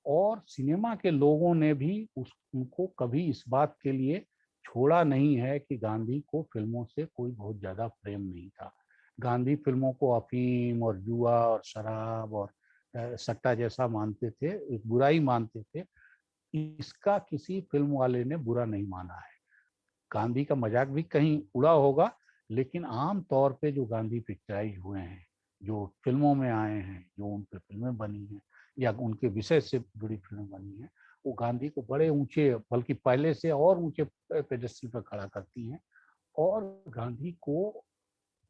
और सिनेमा के लोगों ने भी उनको कभी इस बात के लिए छोड़ा नहीं है कि गांधी को फिल्मों से कोई बहुत ज्यादा प्रेम नहीं था। गांधी फिल्मों को अफीम और जुआ और शराब और सट्टा जैसा मानते थे, एक बुराई मानते थे। इसका किसी फिल्म वाले ने बुरा नहीं माना है। गांधी का मजाक भी कहीं उड़ा होगा, लेकिन आम तौर पे जो गांधी पिक्चराइज हुए हैं, जो फिल्मों में आए हैं, जो उन पर फिल्में बनी हैं या उनके विषय से जुड़ी फिल्में बनी हैं, वो गांधी को बड़े ऊंचे, बल्कि पहले से और ऊंचे पेडेस्टल पर खड़ा करती हैं, और गांधी को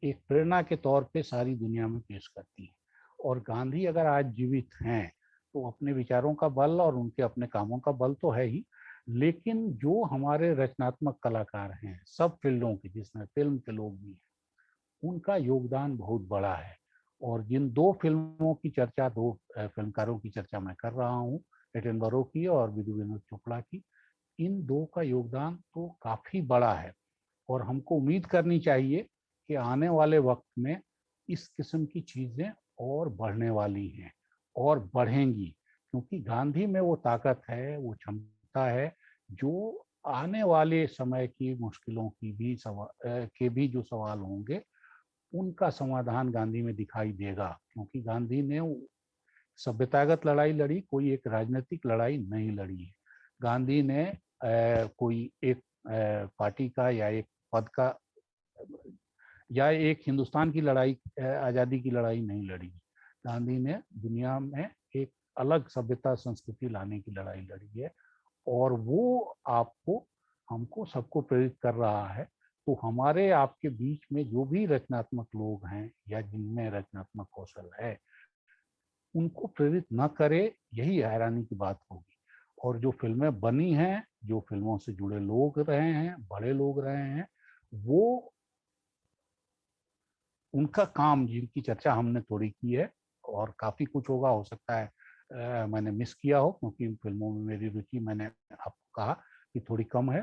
एक प्रेरणा के तौर पे सारी दुनिया में पेश करती हैं। और गांधी अगर आज जीवित हैं तो अपने विचारों का बल और उनके अपने कामों का बल तो है ही, लेकिन जो हमारे रचनात्मक कलाकार हैं सब फील्डों के, जिसमें फिल्म के लोग भी हैं, उनका योगदान बहुत बड़ा है। और जिन दो फिल्मों की चर्चा, दो फिल्मकारों की चर्चा मैं कर रहा हूँ, एटनबरो की और विधु विनोद चोपड़ा की, इन दो का योगदान तो काफी बड़ा है। और हमको उम्मीद करनी चाहिए कि आने वाले वक्त में इस किस्म की चीजें और बढ़ने वाली हैं और बढ़ेंगी, क्योंकि गांधी में वो ताकत है, वो क्षमता है, जो आने वाले समय की मुश्किलों की भी के भी जो सवाल होंगे उनका समाधान गांधी में दिखाई देगा। क्योंकि गांधी ने सभ्यतागत लड़ाई लड़ी, कोई एक राजनीतिक लड़ाई नहीं लड़ी है। गांधी ने कोई एक पार्टी का या एक पद का या एक हिंदुस्तान की लड़ाई, आज़ादी की लड़ाई नहीं लड़ी। गांधी ने दुनिया में एक अलग सभ्यता संस्कृति लाने की लड़ाई लड़ी है, और वो आपको, हमको सबको प्रेरित कर रहा है। तो हमारे आपके बीच में जो भी रचनात्मक लोग हैं या जिनमें रचनात्मक कौशल है, उनको प्रेरित न करे, यही हैरानी की बात होगी। और जो फिल्में बनी हैं, जो फिल्मों से जुड़े लोग रहे हैं, बड़े लोग रहे हैं, वो उनका काम जिनकी चर्चा हमने थोड़ी की है, और काफी कुछ होगा, हो सकता है मैंने मिस किया हो, क्योंकि इन फिल्मों में मेरी रुचि, मैंने आपको कहा कि थोड़ी कम है।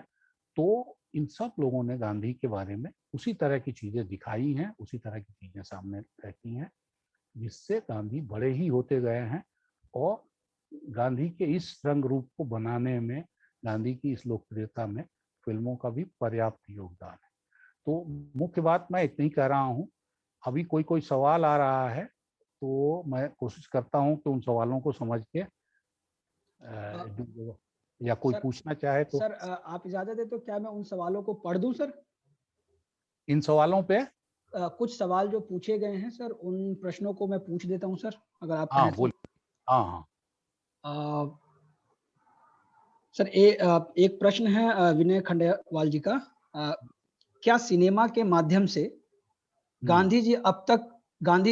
तो इन सब लोगों ने गांधी के बारे में उसी तरह की चीजें दिखाई हैं, उसी तरह की चीजें सामने रखी हैं। जिससे गांधी बड़े ही होते गए हैं और गांधी के इस रंग रूप को बनाने में, गांधी की इस लोकप्रियता में फिल्मों का भी पर्याप्त योगदान है। तो मुख्य बात मैं इतनी कह रहा हूँ। अभी कोई कोई सवाल आ रहा है तो मैं कोशिश करता हूँ कि उन सवालों को समझ के या कोई सर पूछना चाहे तो। सर आप इजाजत है तो क्या मैं उन सवालों को पढ़ दूं सर? इन सवालों पे कुछ सवाल जो पूछे गए हैं सर, उन प्रश्नों को मैं पूछ देता हूं सर, अगर आप हाँ कहें तो। बोलिए। हाँ हाँ। सर एक प्रश्न है विनय खंडेलवाल जी का। क्या सिनेमा के माध्यम से गांधी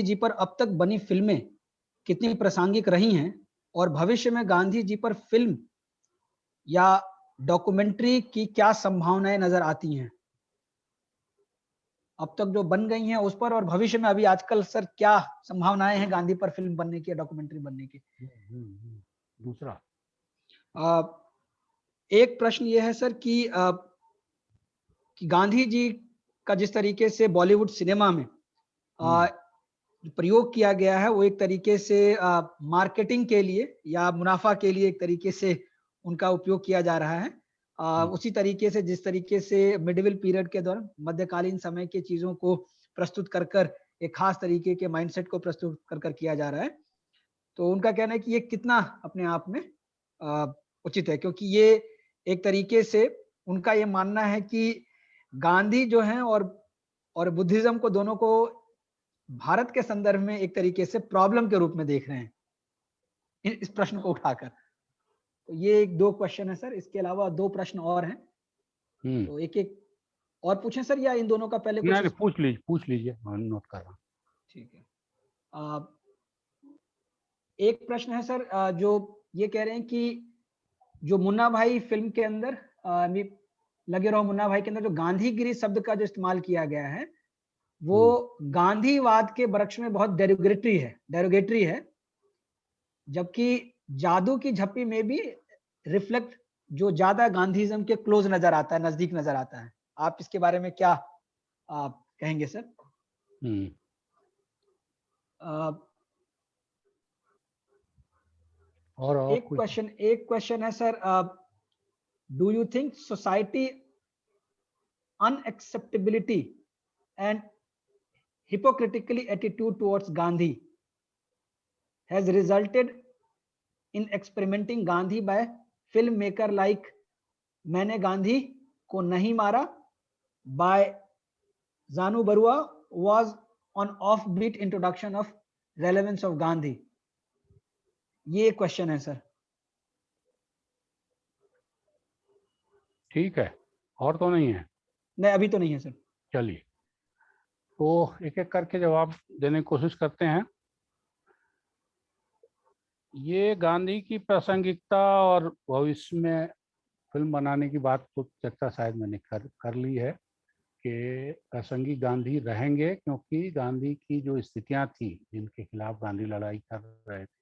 जी पर अब तक बनी फिल्में कितनी प्रासंगिक रही हैं, और भविष्य में गांधी जी पर फिल्म या डॉक्यूमेंट्री की क्या संभावनाएं नजर आती हैं? अब तक जो बन गई हैं उस पर, और भविष्य में अभी आजकल सर क्या संभावनाएं हैं गांधी पर फिल्म बनने की या डॉक्यूमेंट्री बनने की? दूसरा एक प्रश्न ये है सर कि गांधी जी का जिस तरीके से बॉलीवुड सिनेमा में प्रयोग किया गया है, वो एक तरीके से मार्केटिंग के लिए या मुनाफा के लिए एक तरीके से उनका उपयोग किया जा रहा है। उसी तरीके से जिस तरीके से मिडिवल पीरियड के दौरान मध्यकालीन समय की चीजों को प्रस्तुत कर कर एक खास तरीके के माइंडसेट को प्रस्तुत कर कर किया जा रहा है। तो उनका कहना है कि ये कितना अपने आप में उचित है, क्योंकि ये एक तरीके से उनका ये मानना है कि गांधी जो है और बुद्धिज्म को, दोनों को भारत के संदर्भ में एक तरीके से प्रॉब्लम के रूप में देख रहे हैं इस प्रश्न को उठाकर। तो ये एक दो क्वेश्चन है सर, इसके अलावा दो प्रश्न और हैं, तो एक एक और पूछें सर, या इन दोनों का पहले कुछ? नहीं, पूछ लीजिए, मैं नोट कर रहा हूँ। ठीक है। एक प्रश्न है सर, जो ये कह रहे हैं कि जो मुन्ना भाई फिल्म के अंदर लगे रहो मुन्ना भाई के अंदर जो गांधीगिरी शब्द का जो इस्तेमाल किया गया है, वो गांधीवाद के वृक्ष में बहुत डेरोगेटरी है, जबकि जादू की झप्पी में भी रिफ्लेक्ट जो ज्यादा गांधीज्म के क्लोज नजर आता है, नजदीक नजर आता है। आप इसके बारे में क्या कहेंगे सर? और एक क्वेश्चन है sir, do you think society unacceptability and hypocritically attitude towards Gandhi has resulted in experimenting Gandhi by filmmaker like मैंने गांधी को नहीं मारा by Janu Barua was on offbeat introduction of relevance of Gandhi? ये question है sir. ठीक है, और तो नहीं है? नहीं, अभी तो नहीं है सर। चलिए, तो एक एक करके जवाब देने की कोशिश करते हैं। ये गांधी की प्रासंगिकता और भविष्य में फिल्म बनाने की बात तो चर्चा शायद मैंने कर ली है कि प्रासंगिक गांधी रहेंगे, क्योंकि गांधी की जो स्थितियां थी जिनके खिलाफ गांधी लड़ाई कर रहे थे,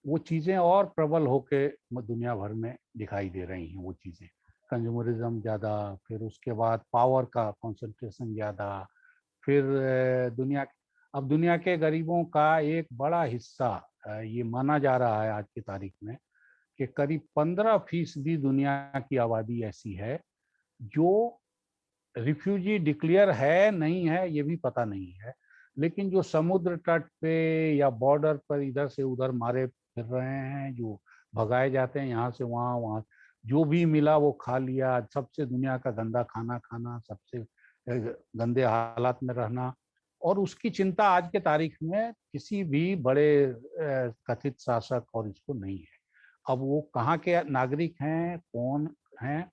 वो चीज़ें और प्रबल होके दुनिया भर में दिखाई दे रही हैं। वो चीज़ें, कंज्यूमरिज्म ज़्यादा, फिर उसके बाद पावर का कंसंट्रेशन ज़्यादा, फिर अब दुनिया के गरीबों का एक बड़ा हिस्सा, ये माना जा रहा है आज की तारीख में कि करीब 15% दुनिया की आबादी ऐसी है जो रिफ्यूजी डिक्लेयर है नहीं है ये भी पता नहीं है, लेकिन जो समुद्र तट पे या बॉर्डर पर इधर से उधर मारे फिर रहे हैं, जो भगाए जाते हैं यहाँ से वहाँ, वहाँ जो भी मिला वो खा लिया, सबसे दुनिया का गंदा खाना खाना, सबसे गंदे हालात में रहना, और उसकी चिंता आज के तारीख में किसी भी बड़े कथित शासक और इसको नहीं है। अब वो कहाँ के नागरिक हैं, कौन हैं,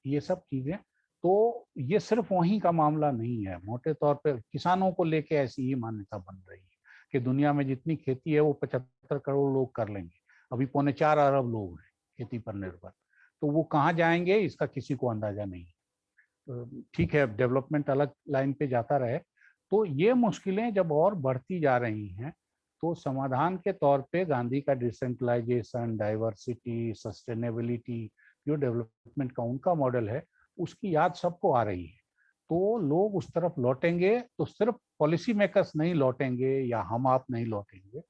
ये सब चीजें, तो ये सिर्फ वहीं का मामला नहीं है। मोटे तौर पे किसानों को लेके ऐसी ही मान्यता बन रही है कि दुनिया में जितनी खेती है वो 75 करोड़ लोग कर लेंगे, अभी 4.25 अरब लोग हैं खेती पर निर्भर, तो वो कहाँ जाएंगे इसका किसी को अंदाजा नहीं। ठीक है, डेवलपमेंट अलग लाइन पे जाता रहे, तो ये मुश्किलें जब और बढ़ती जा रही हैं तो समाधान के तौर पे गांधी का डिसेंट्रलाइजेशन, डाइवर्सिटी, सस्टेनेबिलिटी, जो डेवलपमेंट का उनका मॉडल है, उसकी याद सबको आ रही है। तो लोग उस तरफ लौटेंगे। तो सिर्फ पॉलिसी मेकर्स नहीं लौटेंगे या हम आप नहीं लौटेंगे,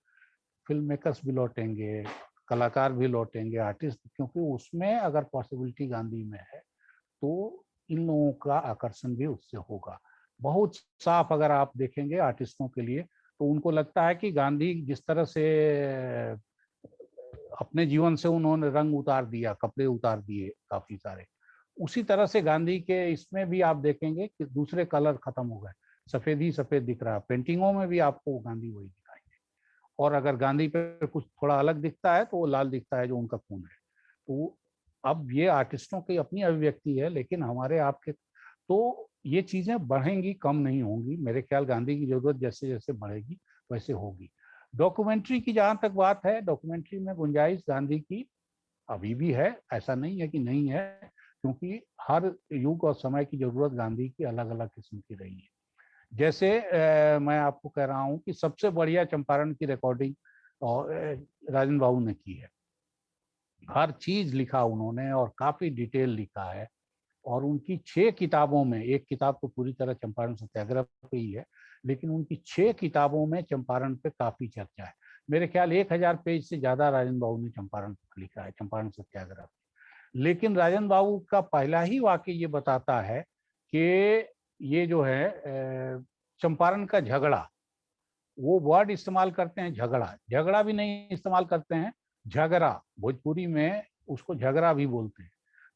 फिल्म मेकर्स भी लौटेंगे, कलाकार भी लौटेंगे, आर्टिस्ट, क्योंकि उसमें अगर पॉसिबिलिटी गांधी में है तो इन लोगों का आकर्षण भी उससे होगा। बहुत साफ अगर आप देखेंगे आर्टिस्टों के लिए, तो उनको लगता है कि गांधी जिस तरह से अपने जीवन से उन्होंने रंग उतार दिया, कपड़े उतार दिए काफी सारे, उसी तरह से गांधी के इसमें भी आप देखेंगे कि दूसरे कलर खत्म हो गए, सफेद ही सफेद दिख रहा है। पेंटिंगों में भी आपको गांधी वही दिखाएंगे, और अगर गांधी पे कुछ थोड़ा अलग दिखता है तो वो लाल दिखता है जो उनका खून है। तो अब ये आर्टिस्टों की अपनी अभिव्यक्ति है, लेकिन हमारे आपके तो ये चीजें बढ़ेंगी, कम नहीं होंगी। मेरे ख्याल गांधी की जरूरत जैसे जैसे बढ़ेगी वैसे होगी। डॉक्यूमेंट्री की जहां तक बात है, डॉक्यूमेंट्री में गुंजाइश गांधी की अभी भी है, ऐसा नहीं है कि नहीं है, क्योंकि हर युग और समय की जरूरत गांधी की अलग अलग किस्म की रही है। जैसे मैं आपको कह रहा हूँ कि सबसे बढ़िया चंपारण की रिकॉर्डिंग और राजन बाबू ने की है। हर चीज लिखा उन्होंने और काफी डिटेल लिखा है। और उनकी 6 किताबों में, एक किताब तो पूरी तरह चंपारण सत्याग्रह पे ही है, लेकिन उनकी 6 किताबों में चंपारण पे काफी चर्चा है। मेरे ख्याल 1000 पेज से ज्यादा राजन बाबू ने चंपारण पर लिखा है, चंपारण सत्याग्रह। लेकिन राजन बाबू का पहला ही वाक्य ये बताता है कि ये जो है चंपारण का झगड़ा, वो वर्ड इस्तेमाल करते हैं झगड़ा, झगड़ा भी नहीं इस्तेमाल करते हैं, झगड़ा। भोजपुरी में उसको झगड़ा भी बोलते हैं,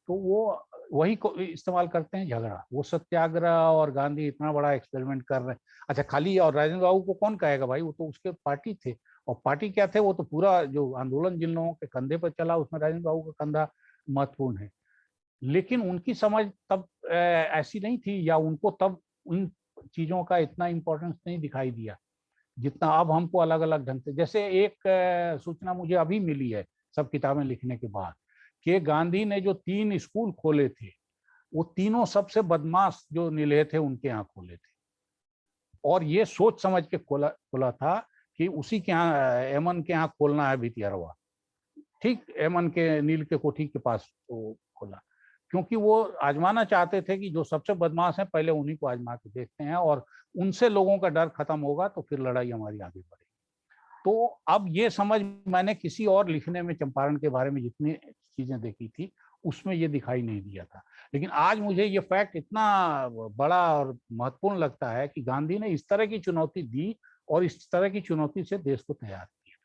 तो वो वही को इस्तेमाल करते हैं, झगड़ा। वो सत्याग्रह और गांधी इतना बड़ा एक्सपेरिमेंट कर रहे हैं। अच्छा, खाली और राजेंद्र बाबू को कौन कहेगा भाई, वो तो उसके पार्टी थे। और पार्टी क्या थे, वो तो पूरा जो आंदोलन जिन लोगों के कंधे पर चला उसमें राजेंद्र बाबू का कंधा महत्वपूर्ण है। लेकिन उनकी समझ तब ऐसी नहीं थी, या उनको तब उन चीजों का इतना इम्पोर्टेंस नहीं दिखाई दिया जितना अब हमको अलग अलग ढंग से। जैसे एक सूचना मुझे अभी मिली है सब किताबें लिखने के बाद, कि गांधी ने जो 3 स्कूल खोले थे, वो तीनों सबसे बदमाश जो नीले थे उनके यहाँ खोले थे। और ये सोच समझ के खोला खोला था कि उसी के यहाँ एमन के यहाँ खोलना है भितियारवा, ठीक एमन के नील के कोठी के पास वो खोला, क्योंकि वो आजमाना चाहते थे कि जो सबसे बदमाश है पहले उन्हीं को आजमा के देखते हैं, और उनसे लोगों का डर खत्म होगा तो फिर लड़ाई हमारी आगे बढ़ेगी। तो अब ये समझ मैंने किसी और लिखने में चंपारण के बारे में जितनी चीजें देखी थी उसमें ये दिखाई नहीं दिया था। लेकिन आज मुझे ये फैक्ट इतना बड़ा और महत्वपूर्ण लगता है कि गांधी ने इस तरह की चुनौती दी और इस तरह की चुनौती से देश को तैयार किया।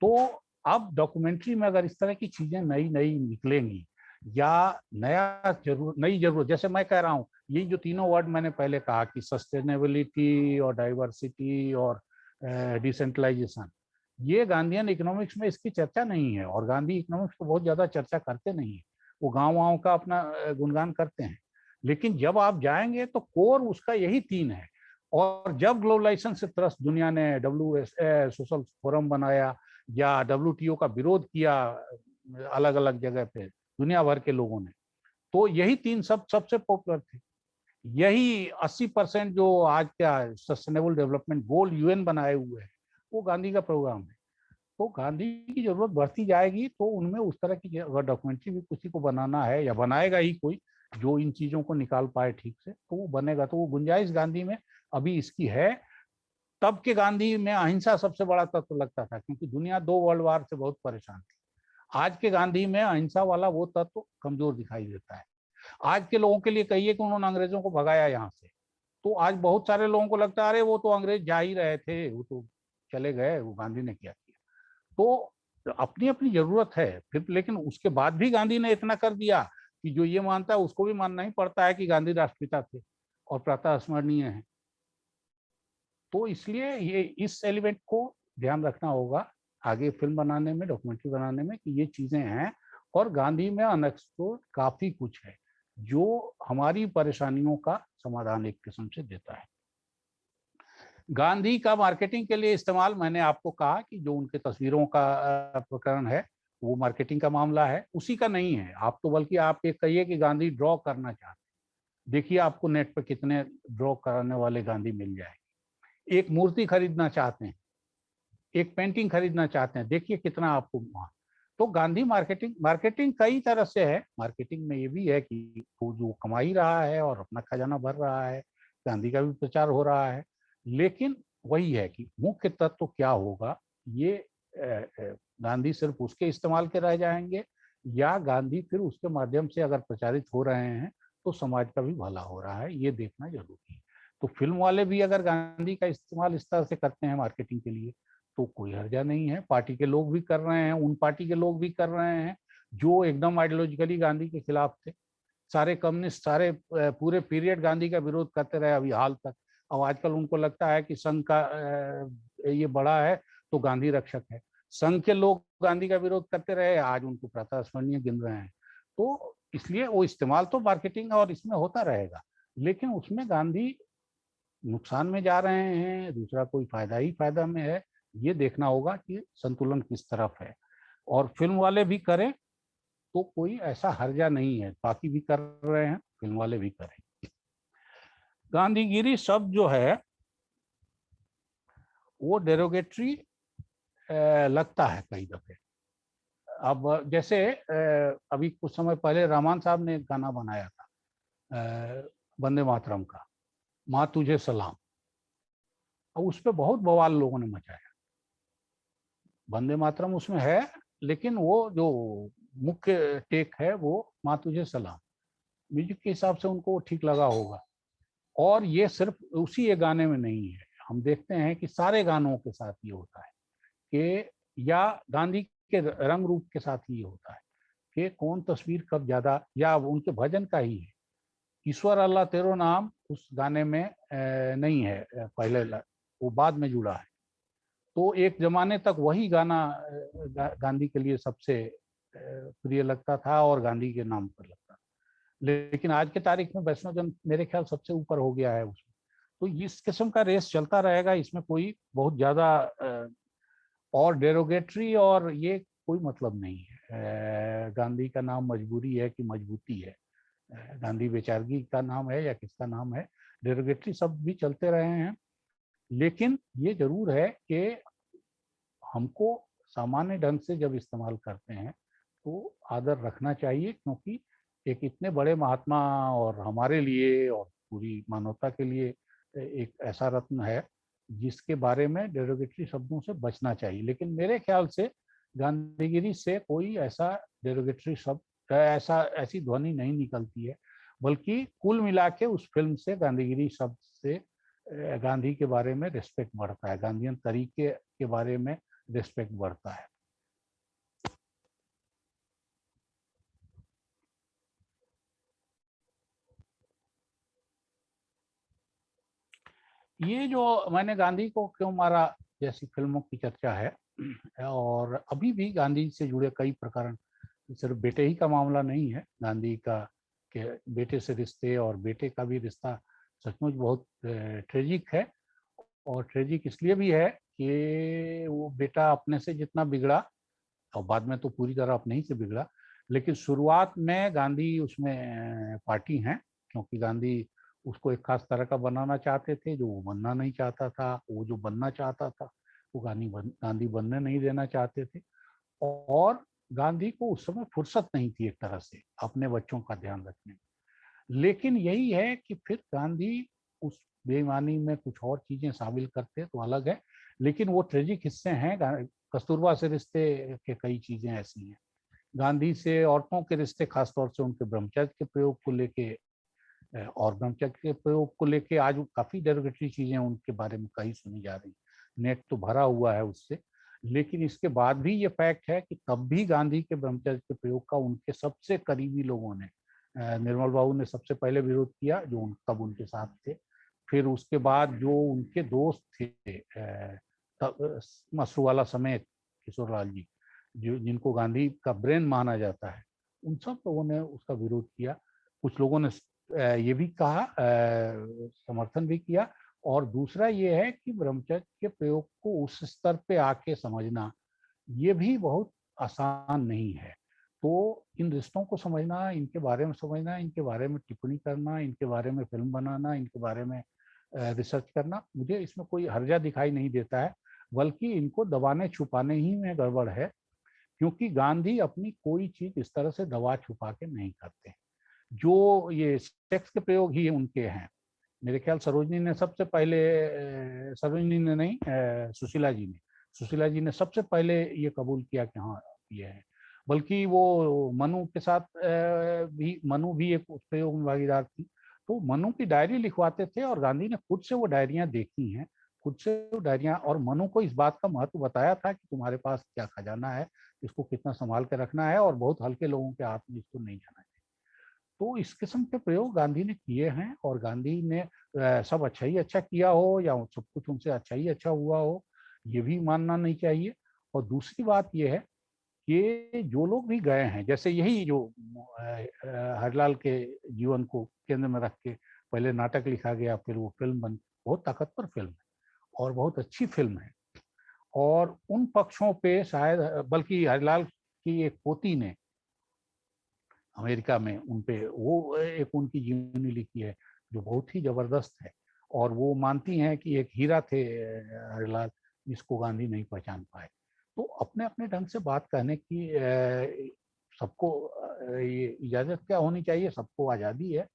तो अब डॉक्यूमेंट्री में अगर इस तरह की चीजें नई नई निकलेंगी, या नई जरूरत, जैसे मैं कह रहा हूँ ये जो तीनों वर्ड मैंने पहले कहा कि सस्टेनेबिलिटी और डाइवर्सिटी और डिसेंट्रलाइजेशन, ये गांधीयन इकोनॉमिक्स में इसकी चर्चा नहीं है, और गांधी इकोनॉमिक्स को बहुत ज्यादा चर्चा करते नहीं है। वो गाँव का अपना गुणगान करते हैं, लेकिन जब आप जाएंगे तो कोर उसका यही 3 है। और जब ग्लोबलाइजेशन से त्रस्त दुनिया ने सोशल फोरम बनाया या WTO का विरोध किया अलग अलग जगह पे दुनिया भर के लोगों ने, तो यही 3 सबसे पॉपुलर थे। यही 80% जो आज क्या सस्टेनेबल डेवलपमेंट गोल UN बनाए हुए हैं, वो गांधी का प्रोग्राम है। तो गांधी की जरूरत बढ़ती जाएगी, तो उनमें उस तरह की अगर डॉक्यूमेंट्री भी किसी को बनाना है, या बनाएगा ही कोई जो इन चीजों को निकाल पाए ठीक से, तो वो बनेगा। तो वो गुंजाइश गांधी में अभी इसकी है। तब के गांधी में अहिंसा सबसे बड़ा तत्व लगता था, क्योंकि दुनिया 2 वर्ल्ड वार से बहुत परेशान थी। आज के गांधी में अहिंसा वाला वो तत्व कमजोर दिखाई देता है। आज के लोगों के लिए कहिए कि उन्होंने अंग्रेजों को भगाया यहाँ से, तो आज बहुत सारे लोगों को लगता है अरे वो तो अंग्रेज जा ही रहे थे, वो तो चले गए, वो गांधी ने क्या किया। तो अपनी अपनी जरूरत है फिर, लेकिन उसके बाद भी गांधी ने इतना कर दिया कि जो ये मानता है उसको भी मानना ही पड़ता है कि गांधी राष्ट्रपिता थे और प्रातः स्मरणीय है। तो इसलिए ये इस एलिमेंट को ध्यान रखना होगा आगे फिल्म बनाने में, डॉक्यूमेंट्री बनाने में, कि ये चीजें हैं। और गांधी में अनएक्सप्लोर्ड काफी कुछ है जो हमारी परेशानियों का समाधान एक किस्म से देता है। गांधी का मार्केटिंग के लिए इस्तेमाल, मैंने आपको कहा कि जो उनके तस्वीरों का प्रकरण है वो मार्केटिंग का मामला है, उसी का नहीं है। आप तो बल्कि आप ये कहिए कि गांधी ड्रॉ करना चाहते हैं, देखिए आपको नेट पर कितने ड्रॉ करने वाले गांधी मिल जाएंगे। एक मूर्ति खरीदना चाहते हैं, एक पेंटिंग खरीदना चाहते हैं, देखिए कितना आपको वहां। तो गांधी मार्केटिंग मार्केटिंग कई तरह से है। मार्केटिंग में ये भी है कि वो जो कमा ही रहा है और अपना खजाना भर रहा है, गांधी का भी प्रचार हो रहा है। लेकिन वही है कि मुख्य तत्व क्या होगा, ये गांधी सिर्फ उसके इस्तेमाल के रह जाएंगे, या गांधी फिर उसके माध्यम से अगर प्रचारित हो रहे हैं तो समाज का भी भला हो रहा है, ये देखना जरूरी है। तो फिल्म वाले भी अगर गांधी का इस्तेमाल इस तरह से करते हैं मार्केटिंग के लिए तो कोई हर्जा नहीं है। पार्टी के लोग भी कर रहे हैं, उन पार्टी के लोग भी कर रहे हैं जो एकदम आइडियोलॉजिकली गांधी के खिलाफ थे। सारे कम्युनिस्ट सारे पूरे पीरियड गांधी का विरोध करते रहे अभी हाल तक। अब आजकल उनको लगता है कि संघ का ये बड़ा है तो गांधी रक्षक है। संघ के लोग गांधी का विरोध करते रहे, आज उनको प्रातःस्मरणीय गिन रहे हैं। तो इसलिए वो इस्तेमाल तो मार्केटिंग और इसमें होता रहेगा, लेकिन उसमें गांधी नुकसान में जा रहे हैं, दूसरा कोई फायदा ही फायदा में है। ये देखना होगा कि संतुलन किस तरफ है। और फिल्म वाले भी करें तो कोई ऐसा हर्जा नहीं है, बाकी भी कर रहे हैं, फिल्म वाले भी करें। गांधीगिरी शब्द जो है वो डेरोगेटरी लगता है कई दफे। अब जैसे अभी कुछ समय पहले रहमान साहब ने एक गाना बनाया था वंदे मातरम का, माँ तुझे सलाम। अब उस पर बहुत बवाल लोगों ने मचाया। वंदे मातरम उसमें है, लेकिन वो जो मुख्य टेक है वो माँ तुझे सलाम। म्यूजिक के हिसाब से उनको वो ठीक लगा होगा। और ये सिर्फ उसी एक गाने में नहीं है, हम देखते हैं कि सारे गानों के साथ ये होता है कि, या गांधी के रंग रूप के साथ ही होता है कि कौन तस्वीर कब ज्यादा, या उनके भजन का ही है। ईश्वर अल्लाह तेरो नाम उस गाने में नहीं है, पहले वो बाद में जुड़ा है। तो एक जमाने तक वही गाना गांधी के लिए सबसे प्रिय लगता था और गांधी के नाम पर लगता था। लेकिन आज के तारीख में वैष्णव जन मेरे ख्याल सबसे ऊपर हो गया है उसमें। तो इस किस्म का रेस चलता रहेगा, इसमें कोई बहुत ज्यादा और डेरोगेटरी और ये कोई मतलब नहीं है। गांधी का नाम मजबूरी है कि मजबूती है, गांधी बेचारगी का नाम है या किसका नाम है, डेरोगेटरी शब्द भी चलते रहे हैं। लेकिन ये जरूर है कि हमको सामान्य ढंग से जब इस्तेमाल करते हैं तो आदर रखना चाहिए, क्योंकि एक इतने बड़े महात्मा और हमारे लिए और पूरी मानवता के लिए एक ऐसा रत्न है जिसके बारे में डेरोगेटरी शब्दों से बचना चाहिए। लेकिन मेरे ख्याल से गांधीगिरी से कोई ऐसा डेरोगेटरी शब्द ऐसी ध्वनि नहीं निकलती है, बल्कि कुल मिला के उस फिल्म से गांधीगिरी शब्द से गांधी के बारे में रिस्पेक्ट बढ़ता है, गांधीयन तरीके के बारे में रिस्पेक्ट बढ़ता है। ये जो मैंने गांधी को क्यों मारा जैसी फिल्मों की चर्चा है, और अभी भी गांधी से जुड़े कई प्रकरण, सिर्फ बेटे ही का मामला नहीं है, गांधी का के बेटे से रिश्ते और बेटे का भी रिश्ता सचमुच बहुत ट्रेजिक है। और ट्रेजिक इसलिए भी है कि वो बेटा अपने से जितना बिगड़ा, और बाद में तो पूरी तरह अपने ही से बिगड़ा, लेकिन शुरुआत में गांधी उसमें पार्टी हैं, क्योंकि गांधी उसको एक खास तरह का बनाना चाहते थे जो वो बनना नहीं चाहता था, वो जो बनना चाहता था वो गांधी बनने नहीं देना चाहते थे। और गांधी को उस समय फुर्सत नहीं थी एक तरह से अपने बच्चों का ध्यान रखने में। लेकिन यही है कि फिर गांधी उस बेईमानी में कुछ और चीजें शामिल करते तो अलग है, लेकिन वो ट्रेजिक हिस्से हैं। कस्तूरबा से रिश्ते के कई चीजें ऐसी हैं, गांधी से औरतों के रिश्ते, खासतौर से उनके ब्रह्मचर्य के प्रयोग को लेके और ब्रह्मचर्य के प्रयोग को लेके आज काफी डेरोगेटरी चीजें उनके बारे में कई सुनी जा रही, नेट तो भरा हुआ है उससे। लेकिन इसके बाद भी ये फैक्ट है कि तब भी गांधी के ब्रह्मचर्य के प्रयोग का उनके सबसे करीबी लोगों ने, निर्मल बाबू ने सबसे पहले विरोध किया जो तब उनके साथ थे। फिर उसके बाद जो उनके दोस्त थे मसरूवाला समेत किशोर लाल जी, जो जिनको गांधी का ब्रेन माना जाता है, उन सब लोगों ने उसका विरोध किया। कुछ लोगों ने ये भी कहा, समर्थन भी किया। और दूसरा ये है कि ब्रह्मचर्य के प्रयोग को उस स्तर पे आके समझना ये भी बहुत आसान नहीं है। तो इन रिश्तों को समझना, इनके बारे में समझना, इनके बारे में टिप्पणी करना, इनके बारे में फिल्म बनाना, इनके बारे में रिसर्च करना, मुझे इसमें कोई हर्जा दिखाई नहीं देता है, बल्कि इनको दबाने छुपाने ही में गड़बड़ है क्योंकि गांधी अपनी कोई चीज इस तरह से दबा छुपा के नहीं करते। जो ये सेक्स के प्रयोग ही उनके हैं। मेरे ख्याल सरोजनी ने सबसे पहले, सरोजनी ने नहीं, सुशीला जी ने सबसे पहले ये कबूल किया कि हाँ ये है। बल्कि वो मनु के साथ भी, मनु भी एक उस प्रयोग में भागीदार थी। तो मनु की डायरी लिखवाते थे और गांधी ने खुद से वो डायरियां देखी हैं, खुद से वो डायरियां, और मनु को इस बात का महत्व बताया था कि तुम्हारे पास क्या खजाना है, इसको कितना संभाल के रखना है और बहुत हल्के लोगों के हाथ में इसको नहीं जाना चाहिए। तो इस किस्म के प्रयोग गांधी ने किए हैं, और गांधी ने सब अच्छा ही अच्छा किया हो या सब कुछ उनसे अच्छा ही अच्छा हुआ हो, ये भी मानना नहीं चाहिए। और दूसरी बात ये है कि जो लोग भी गए हैं, जैसे यही जो हरिलाल के जीवन को केंद्र में रख के पहले नाटक लिखा गया, फिर वो फिल्म बनी, बहुत ताकतवर फिल्म है और बहुत अच्छी फिल्म है। और उन पक्षों पे शायद, बल्कि हरिलाल की एक पोती ने अमेरिका में उन पे वो एक उनकी जीवनी लिखी है जो बहुत ही जबरदस्त है, और वो मानती हैं कि एक हीरा थे हरिलाल, जिसको गांधी नहीं पहचान पाए। तो अपने अपने ढंग से बात कहने की सबको ये इजाजत क्या होनी चाहिए, सबको आज़ादी है,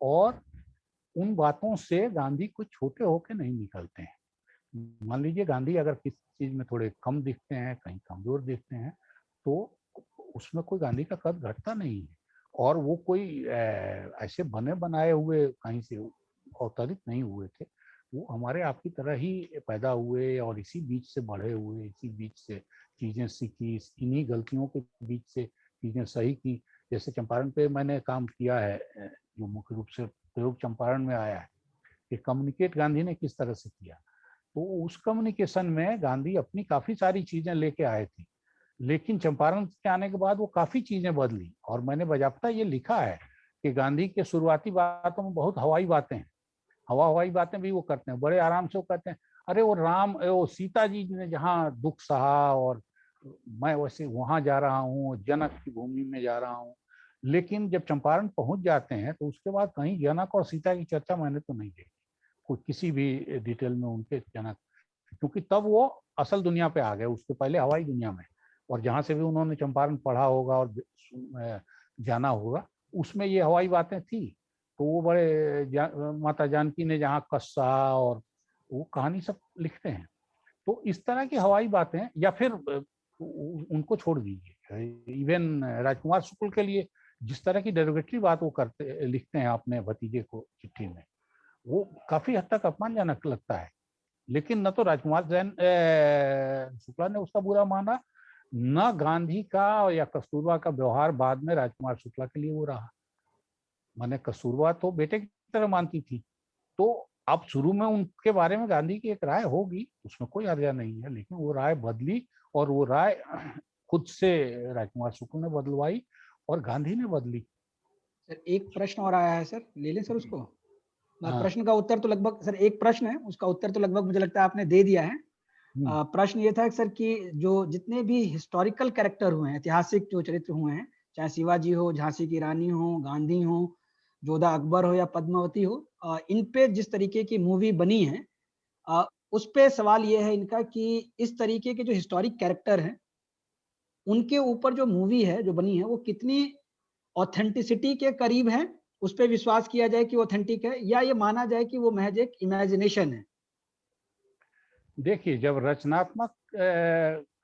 और उन बातों से गांधी कुछ छोटे होके नहीं निकलते हैं। मान लीजिए गांधी अगर किसी चीज में थोड़े कम दिखते हैं, कहीं कमजोर दिखते हैं, तो उसमें कोई गांधी का कद घटता नहीं है, और वो कोई ऐसे बने बनाए हुए कहीं से अवतरित नहीं हुए थे। वो हमारे आपकी तरह ही पैदा हुए और इसी बीच से बढ़े हुए, इसी बीच से चीजें सीखी, इन्हीं गलतियों के बीच से चीजें सही की। जैसे चंपारण पे मैंने काम किया है, जो मुख्य रूप से प्रयोग चंपारण में आया है कि कम्युनिकेट गांधी ने किस तरह से किया। तो उस कम्युनिकेशन में गांधी अपनी काफी सारी चीजें लेके आए थे, लेकिन चंपारण के आने के बाद वो काफी चीजें बदली। और मैंने बजाबता ये लिखा है कि गांधी के शुरुआती बातों में बहुत हवाई बातें हैं, हवाई बातें भी वो करते हैं, बड़े आराम से वो कहते हैं, अरे वो सीता जी ने जहाँ दुख सहा, और मैं वैसे वहां जा रहा हूँ, जनक की भूमि में जा रहा हूँ। लेकिन जब चंपारण पहुंच जाते हैं तो उसके बाद कहीं जनक और सीता की चर्चा मैंने तो नहीं देखी कोई किसी भी डिटेल में उनके जनक, क्योंकि तब वो असल दुनिया पे आ गए, उसके पहले हवाई दुनिया में। और जहां से भी उन्होंने चंपारण पढ़ा होगा और जाना होगा, उसमें ये हवाई बातें थी। तो वो माता जानकी ने जहाँ कस्सा, और वो कहानी सब लिखते हैं। तो इस तरह की हवाई बातें, या फिर उनको छोड़ दीजिए, इवन राजकुमार शुक्ल के लिए जिस तरह की डेरोगेटरी बात वो करते लिखते हैं अपने भतीजे को चिट्ठी में, वो काफी हद तक अपमानजनक लगता है। लेकिन न तो राजकुमार शुक्ला ने उसका बुरा माना, न गांधी का या कस्तूरबा का व्यवहार बाद में राजकुमार शुक्ला के लिए वो रहा। माने कस्तूरबा तो बेटे की तरह मानती थी, तो अब शुरू में उनके बारे में गांधी की एक राय होगी, उसमें कोई हर्जा नहीं है, लेकिन वो राय बदली, और वो राय खुद से राजकुमार शुक्ल ने बदलवाई और गांधी ने बदली। सर एक प्रश्न और आया है सर, ले लें सर उसको। हाँ। प्रश्न का उत्तर तो लगभग सर, एक प्रश्न है उसका उत्तर तो लगभग मुझे लगता है आपने दे दिया है। प्रश्न ये था सर कि जो जितने भी हिस्टोरिकल कैरेक्टर हुए हैं, ऐतिहासिक जो चरित्र हुए हैं, चाहे शिवाजी हो, झांसी की रानी हो, गांधी हो, जोधा अकबर हो या पद्मावती हो, इन पे जिस तरीके की मूवी बनी है, उस पे सवाल ये है इनका कि इस तरीके के जो हिस्टोरिक कैरेक्टर हैं, उनके ऊपर जो मूवी है जो बनी है वो कितनी ऑथेंटिसिटी के करीब है, उस पे विश्वास किया जाए कि ऑथेंटिक है, या ये माना जाए कि वो महज एक इमेजिनेशन है। देखिए, जब रचनात्मक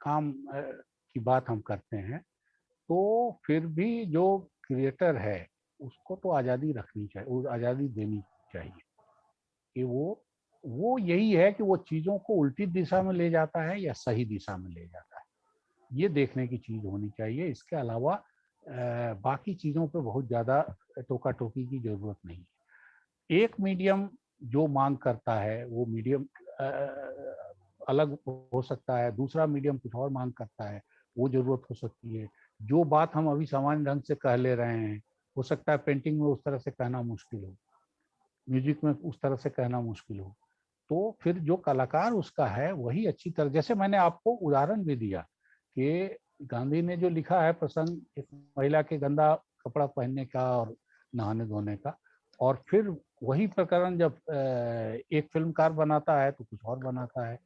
काम की बात हम करते हैं, तो फिर भी जो क्रिएटर है उसको तो आज़ादी रखनी चाहिए, वो आज़ादी देनी चाहिए कि वो यही है कि वो चीज़ों को उल्टी दिशा में ले जाता है या सही दिशा में ले जाता है, ये देखने की चीज़ होनी चाहिए। इसके अलावा बाकी चीज़ों पे बहुत ज़्यादा टोका टोकी की जरूरत नहीं है। एक मीडियम जो मांग करता है वो मीडियम अलग हो सकता है, दूसरा मीडियम कुछ और मांग करता है, वो जरूरत हो सकती है। जो बात हम अभी सामान्य ढंग से कह ले रहे हैं, हो सकता है पेंटिंग में उस तरह से कहना मुश्किल हो, म्यूजिक में उस तरह से कहना मुश्किल हो। तो फिर जो कलाकार उसका है वही अच्छी तरह, जैसे मैंने आपको उदाहरण भी दिया कि गांधी ने जो लिखा है प्रसंग एक महिला के गंदा कपड़ा पहनने का और नहाने धोने का, और फिर वही प्रकरण जब एक फिल्मकार बनाता है तो कुछ और बनाता है।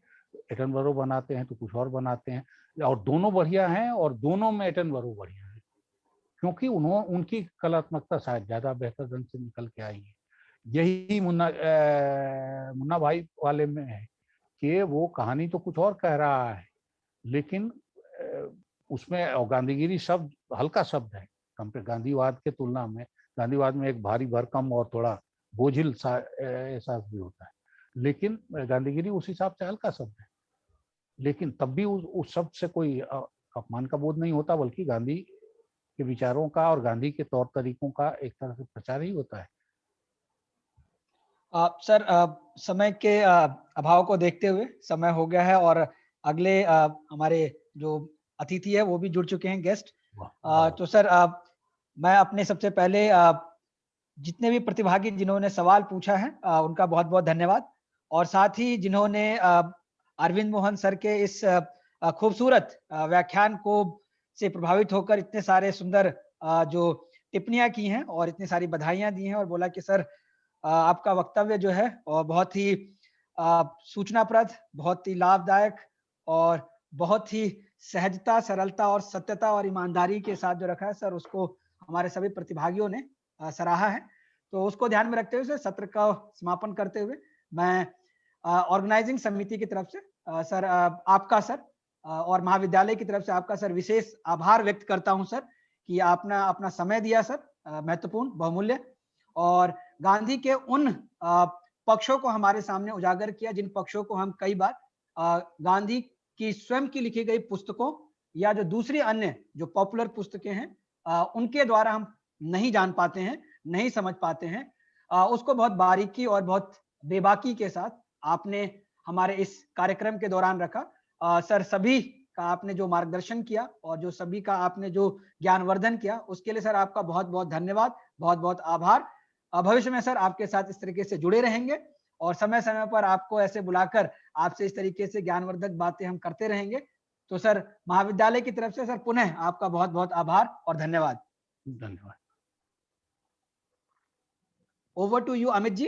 एटनबरो बनाते हैं तो कुछ और बनाते हैं, और दोनों बढ़िया हैं, और दोनों में एटनबरो बढ़िया है, क्योंकि उनकी कलात्मकता शायद ज्यादा बेहतर ढंग से निकल के आई है। यही मुन्ना भाई वाले में है कि वो कहानी तो कुछ और कह रहा है, लेकिन उसमें गांधीगिरी शब्द हल्का शब्द है गांधीवाद के तुलना में। गांधीवाद में एक भारी भरकम और थोड़ा बोझिल सा एहसास भी होता है, लेकिन गांधीगिरी उस हिसाब से हल्का शब्द है। लेकिन तब भी उस शब्द से कोई अपमान का बोध नहीं होता, बल्कि गांधी के विचारों का और गांधी के तौर तरीकों का एक तरह से प्रचार ही होता है। सर, समय के अभाव को देखते हुए समय हो गया है, और अगले हमारे जो अतिथि है वो भी जुड़ चुके हैं, गेस्ट। तो सर, मैं अपने सबसे पहले जितने भी प्रतिभागी जिन्होंने सवाल पूछा है उनका बहुत बहुत धन्यवाद, और साथ ही जिन्होंने अरविंद मोहन सर के इस खूबसूरत व्याख्यान को से प्रभावित होकर इतने सारे सुंदर जो टिप्पणियां की हैं और इतनी सारी बधाइयां दी हैं, और बोला कि सर आपका वक्तव्य जो है और बहुत ही सूचनाप्रद, बहुत ही लाभदायक, और बहुत ही सहजता, सरलता और सत्यता और ईमानदारी के साथ जो रखा है सर, उसको हमारे सभी प्रतिभागियों ने सराहा है। तो उसको ध्यान में रखते हुए सर, सत्र का समापन करते हुए मैं ऑर्गेनाइजिंग समिति की तरफ से सर आपका सर और महाविद्यालय की तरफ से आपका सर विशेष आभार व्यक्त करता हूं सर, कि आपने अपना समय दिया सर, महत्वपूर्ण, बहुमूल्य, और गांधी के उन पक्षों को हमारे सामने उजागर किया जिन पक्षों को हम कई बार गांधी की स्वयं की लिखी गई पुस्तकों या जो दूसरी अन्य जो पॉपुलर पुस्तकें हैं उनके द्वारा हम नहीं जान पाते हैं, नहीं समझ पाते हैं। उसको बहुत बारीकी और बहुत बेबाकी के साथ आपने हमारे इस कार्यक्रम के दौरान रखा। सर, सभी का आपने जो मार्गदर्शन किया और जो सभी का आपने जो ज्ञानवर्धन किया, उसके लिए सर आपका बहुत बहुत धन्यवाद, बहुत बहुत आभार। भविष्य में सर आपके साथ इस तरीके से जुड़े रहेंगे, और समय समय पर आपको ऐसे बुलाकर आपसे इस तरीके से ज्ञानवर्धक बातें हम करते रहेंगे। तो सर, महाविद्यालय की तरफ से सर पुनः आपका बहुत बहुत आभार और धन्यवाद। धन्यवाद। Over to you, Amit ji.